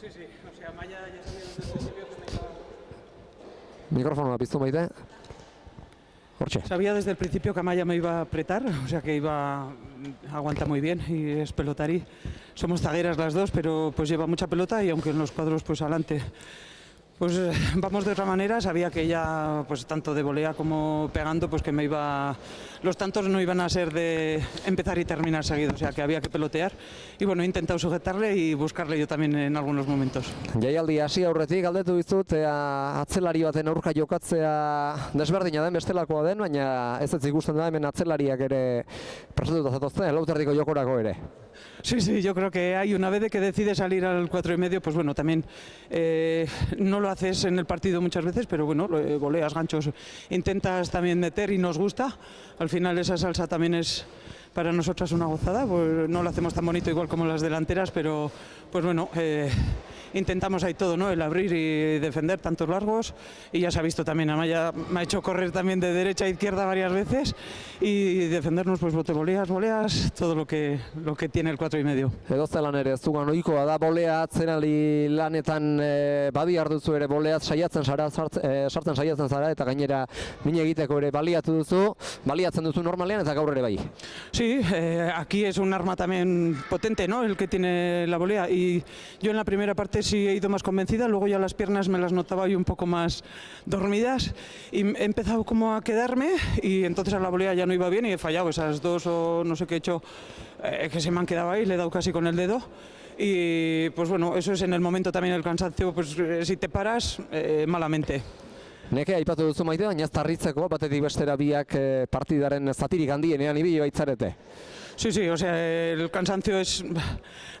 Speaker 5: Sí, o sea, Amaya ya sabía desde el principio que me iba...
Speaker 1: Mikrofonoa piztu Maite. Hortxe.
Speaker 5: Sabía desde el principio que Amaya me iba a apretar, o sea que aguanta muy bien y es pelotari. Somos zagueras las dos, pero pues lleva mucha pelota y aunque en los cuadros pues adelante pues vamos de otra manera, sabía que ella pues tanto de volea como pegando pues que los tantos no iban a ser de empezar y terminar seguido, o sea que había que pelotear y bueno, he intentado sujetarle y buscarle yo también en algunos momentos.
Speaker 1: Jaialdi hasi aurretik galdetu dizut atzelari baten aurka jokatzea desberdina den bestelakoa den, baina ez ikusten da hemen atzelariak ere prestatuta zatozten lauterdiko jokorako ere.
Speaker 5: Sí, yo creo que hay una vez que decide salir al 4,5, pues bueno, también no lo haces en el partido muchas veces, pero bueno, voleas, ganchos, intentas también meter y nos gusta. Al final esa salsa también es para nosotras una gozada, pues no lo hacemos tan bonito igual como las delanteras, pero pues bueno, intentamos ahí todo, ¿no? El abrir y defender tantos largos y ya se ha visto también, Amaya me ha hecho correr también de derecha a izquierda varias veces y defendernos pues voleas, todo lo que tiene el 4,5.
Speaker 1: Edozelan ere ez dugan ohikoa da bolea atzenali lanetan badi arduzu ere bolea sartzen saiatzen zara eta gainera min egiteko ere baliatzen duzu normalean eta gaur ere bai.
Speaker 5: Sí, aquí es un arma también potente, ¿no? El que tiene la volea y yo en la primera parte sí he ido más convencida, luego ya las piernas me las notaba yo un poco más dormidas y he empezado como a quedarme y entonces a la volea ya no iba bien y he fallado esas dos o no sé qué he hecho que se me han quedado ahí, le he dado casi con el dedo y pues bueno, eso es en el momento también el cansancio, pues si te paras, malamente.
Speaker 1: Neke aipatu duzu Maite, baina ez tarritzeko batetik bestera biak partidaren zatirik handienean ibili baitzarete.
Speaker 5: Sí, o sea, el cansancio es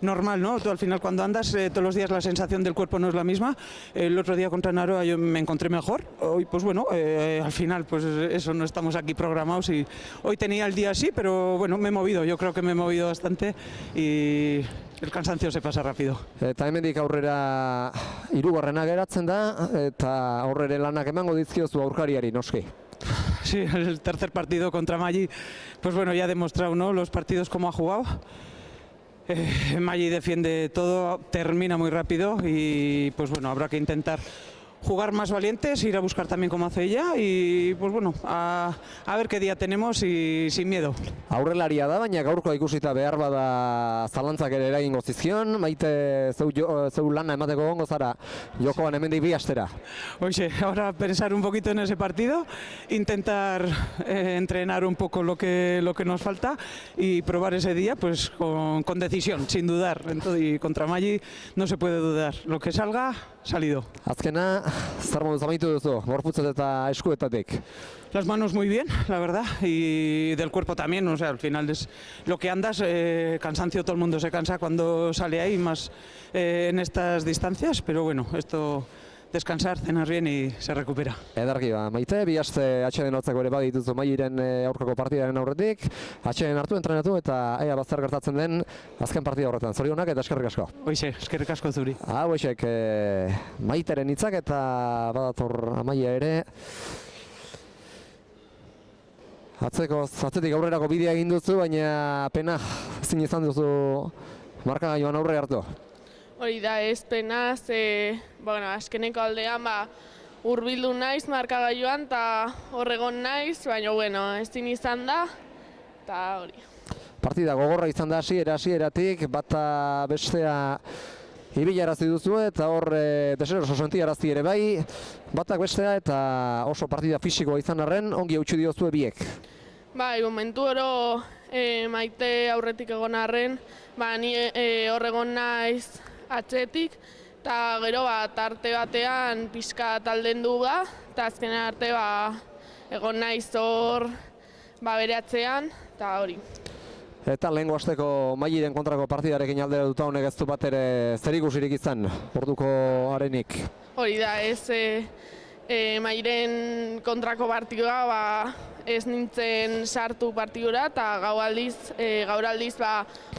Speaker 5: normal, ¿no? Tú al final cuando andas, todos los días la sensación del cuerpo no es la misma. El otro día contra Naroa yo me encontré mejor. Hoy, pues bueno, al final, pues eso, no estamos aquí programados y hoy tenía el día así, pero bueno, me he movido. Yo creo que me he movido bastante y el cansancio se pasa rápido.
Speaker 1: Eta hemendik aurrera hirugarrena geratzen da eta aurrere lanak emango dizkiozu aurkariari noski.
Speaker 5: Sí, el tercer partido contra Maggi, pues bueno, ya ha demostrado, ¿no? Los partidos como ha jugado. Maggi defiende todo, termina muy rápido y pues bueno, habrá que intentar jugar más valientes, ir a buscar también como hace ella y pues bueno, a ver qué día tenemos y sin miedo.
Speaker 1: Aurrelaria da, baina gaurkoa ikusita behar bada zalantzak ere eragingo zizkion, Maite zeu lana emateko gongo zara jokoan hemendik bi astera.
Speaker 5: Oye, ahora pensar un poquito en ese partido, intentar entrenar un poco lo que nos falta y probar ese día pues con decisión, sin dudar. Entonces, y contra Maggi no se puede dudar, lo que salga, salido.
Speaker 1: Azkena, zer moduz amaitu duzu, gorputzet eta eskuetatik?
Speaker 5: Las manos muy bien, la verdad, y del cuerpo también, o sea, al final es lo que andas, cansancio, todo el mundo se cansa cuando sale ahí, más en estas distancias, pero bueno, esto descansar, cenar bien y se recupera.
Speaker 1: Ederki ba, Maite, bi aste atxeden hartzeko ere badituzu Mairen aurkako partidaren aurretik, atxeden hartu, entrenatu eta ea bazter gertatzen den azken partida horretan. Zorionak eta eskerrik asko.
Speaker 5: Hoize, eskerrik asko zuri.
Speaker 1: Hauexek Maiteren hitzak eta badator Amaia ere. Atzetik aurrerako bidea egin duzu, baina pena ezin izan duzu markagailuan aurre hartu.
Speaker 6: Hori da, ez pena, azkeneko aldean hurbildu naiz markagailuan eta horregon naiz, baina ezin izan da, eta hori.
Speaker 1: Partida gogorra izan da hasieratik, bata bestea ibilarazi duzu eta hor deseroso sentiarazi ere bai, batak bestea eta oso partida fisikoa izan arren, ongi eutsi diozue biek.
Speaker 6: Bai, momentu oro Maite aurretik egon arren, ni horregon naiz atzetik, eta gero tarte batean pixka talden du eta azken arte egon naiz hor bere atzean, eta hori.
Speaker 1: Eta lehengo asteko Mairen kontrako partidarekin alderatuta honek ez du bat ere zer ikusirik izan, orduko arenik.
Speaker 6: Hori da, ez Mairen kontrako partidua ez nintzen sartu partidura eta gaur aldiz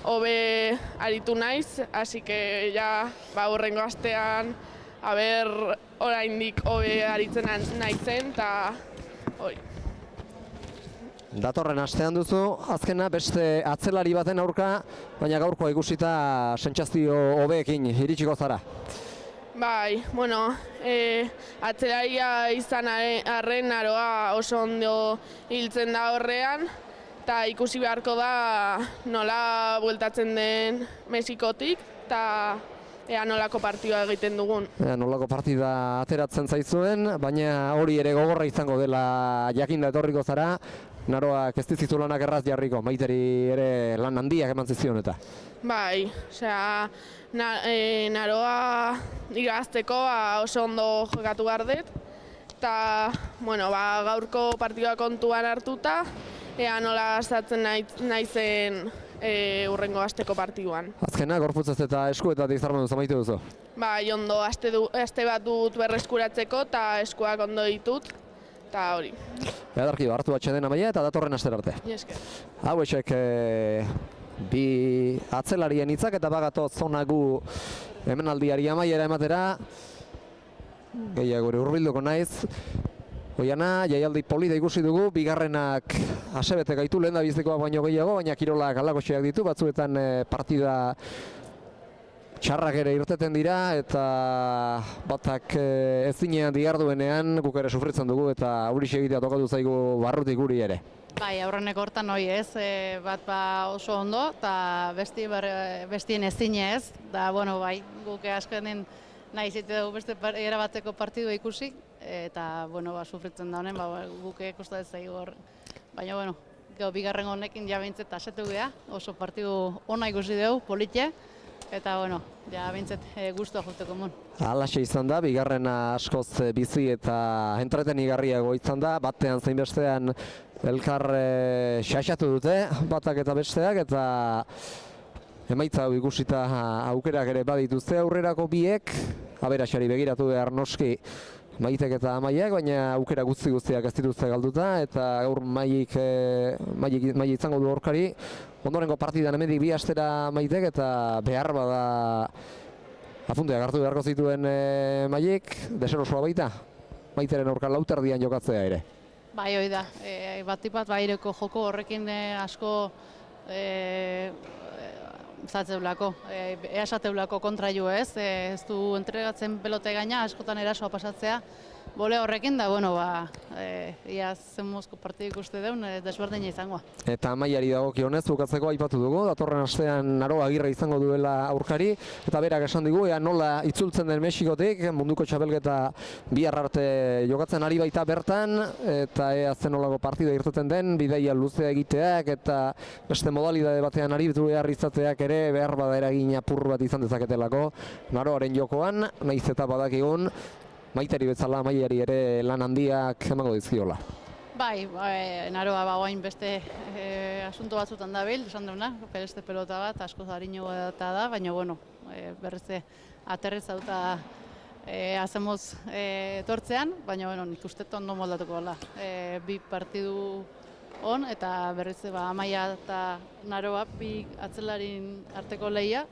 Speaker 6: hobe aritu naiz, así que ja hurrengo astean oraindik hobe aritzen naizen eta hori.
Speaker 1: Datorren astean duzu, azkena beste atzelari baten aurka, baina gaurkoa ikusita sentsazio hobeekin iritsiko zara.
Speaker 6: Bai, bueno, atzelaria izan arren Aroa oso ondo hiltzen da horrean, eta ikusi beharko da nola bueltatzen den Mexikotik, eta ea nolako partidua egiten dugun.
Speaker 1: Nolako partida ateratzen zaizuen, baina hori ere gogorra izango dela jakinda etorriko zara, Naroak ez dizizu lanak erraz jarriko, Maiteri ere lan handiak eman zizion eta.
Speaker 6: Bai, osea, Naroa irazteko oso ondo jokatu behar dut, eta gaurko partidua kontuan hartuta, ea nola astatzen naizen hurrengo asteko partiduan.
Speaker 1: Azkena, gorputzez eta eskuetatik zarman duzu amaitu duzu?
Speaker 6: Bai, ondo, aste bat dut berreskuratzeko eta eskuak ondo ditut, eta hori.
Speaker 1: Edarki, hartu atxeden amaia eta datorren astera arte.
Speaker 6: Esker.
Speaker 1: Hauexek bi atzelarien hitzak eta bagato zonagu hemenaldiari amaiera ematera. Gehiago ere hurbilduko naiz. Oiana, jaialdi polita ikusi dugu, bigarrenak asebete gaitu lehen da bizikoak baino gehiago, baina kirolak alakoxeak ditu, batzuetan partida txarrak ere irteten dira eta batak ezinean diharduenean guk ere sufritzen dugu eta horixe egitea tokatu zaigu barrutik guri ere.
Speaker 2: Bai, aurreneko hortan hori ez, bat oso ondo eta bestien ezine ez, da, bai, guk askoen nahi zite dugu beste erabateko partidua ikusi, eta, sufritzen da honen, guk ikusta ez zaigu hor. Baina, bigarren honekin jabintzet asetu geha, oso partidu ona ikusi dugu, politxe, eta, bintzet guztua juteko mun.
Speaker 1: Alaxe izan da, bigarrena askoz bizi eta entretenigarriago izan da, batean zein bestean elkar xaxatu dute, batak eta besteak, eta emaitza hau ikusita aukerak ere badituzte aurrerako biek, aberaxari begiratu behar noski Maitek eta Amaiak, baina aukera guztiak ez dituzte galduta, eta gaur Maik izango du aurkari. Ondorengo partidan hemendik bi astera Maitek eta behar bada apunteak hartu beharko zituen Maik, deserosoa baita, Maiteren aurka lauterdian jokatzea ere.
Speaker 2: Bai, hoi da, bat baireko joko horrekin asko zatzeulako, easateulako kontra jo ez, ez du entregatzen pelote gaina, askotan erasoa pasatzea, bole horrekin da, ia zenmozko partidu ikuste deun, desberdina izangoa.
Speaker 1: Eta Amaiari dagokionez bukatzeko aipatu dugu, datorren astean Aroa Agirre izango duela aurkari, eta berak esan digu, ea nola itzultzen den Mexikotik, munduko txapelketa bihar arte jokatzen ari baita bertan, eta ea zen nolako partida irteten den, bidaia luzea egiteak, eta beste modalidade batean aritu behar izateak ere, behar bada eragin apur bat izan dezaketelako, Naroaren jokoan, nahiz eta badakigun, Maiteri bezala Amaiari ere lan handiak emango dizkiola.
Speaker 2: Bai, Naroa oain beste asunto batzutan dabil, esan deuna, beste pelota bat, askoz harino eta da, baina berriz aterriz dauta azemoz etortzean, baina nik uste ondo moldatuko dela. Bi partidu on eta berriz Amaia eta Naroa bi atzelarin arteko lehia,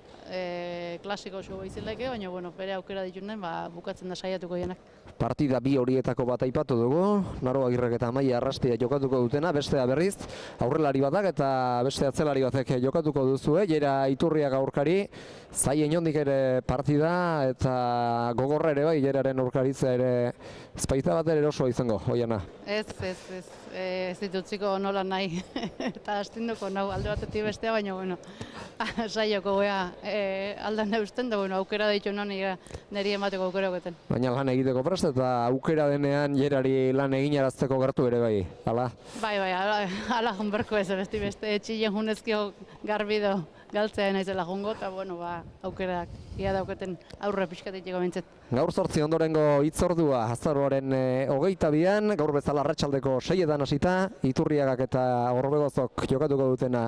Speaker 2: klasiko oso izileke, baina bere aukera ditunen bukatzen da saiatuko jenak.
Speaker 1: Partida bi horietako bat aipatu dugu, Naroa Agirrek eta Amaia Arrastia jokatuko dutena, bestea berriz aurrelari batak eta beste atzelari batek jokatuko duzue, Jera Iturriak aurkari, zaien jondik ere partida eta gogorra ere bai, Jeraren aurkaritza ere ezpaita bat ere erosoa izango, Oiana.
Speaker 2: Ez ditutziko nola nahi eta astinduko nahu alde batetik bestea, baina saioko aldan eusten da aukera ditu niri emateko aukera goten.
Speaker 1: Baina lan egiteko prest eta aukera denean Jerari lan eginarazteko gertu ere bai, ala?
Speaker 2: Bai, ala junberko ez, beste etxillen junezkio garbido galtzea naizela jungo eta aukerak ia dauketen aurre pixkatetiko bintzet.
Speaker 1: Gaur 8 ondorengo hitzordua azaroaren 22an, gaur bezala arratsaldeko 6etan hasita, Iturriagak eta Orbegozok jokatuko dutena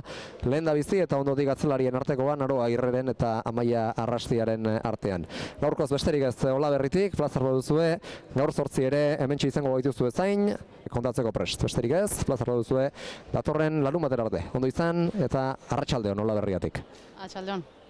Speaker 1: lehendabizi eta ondotik atzelarien artekoan Aroa Agirreren eta Amaia Arrastiaren artean. Gaurkoz besterik ez Olaberritik, plazar baduzue, gaur 8 ere hementxe izango gaituzue zain, kontatzeko prest. Besterik ez, plazar baduzue, datorren larunbatera arte. Ondo izan eta arratsaldeon Olaberriatik.
Speaker 2: Arratsaldeon.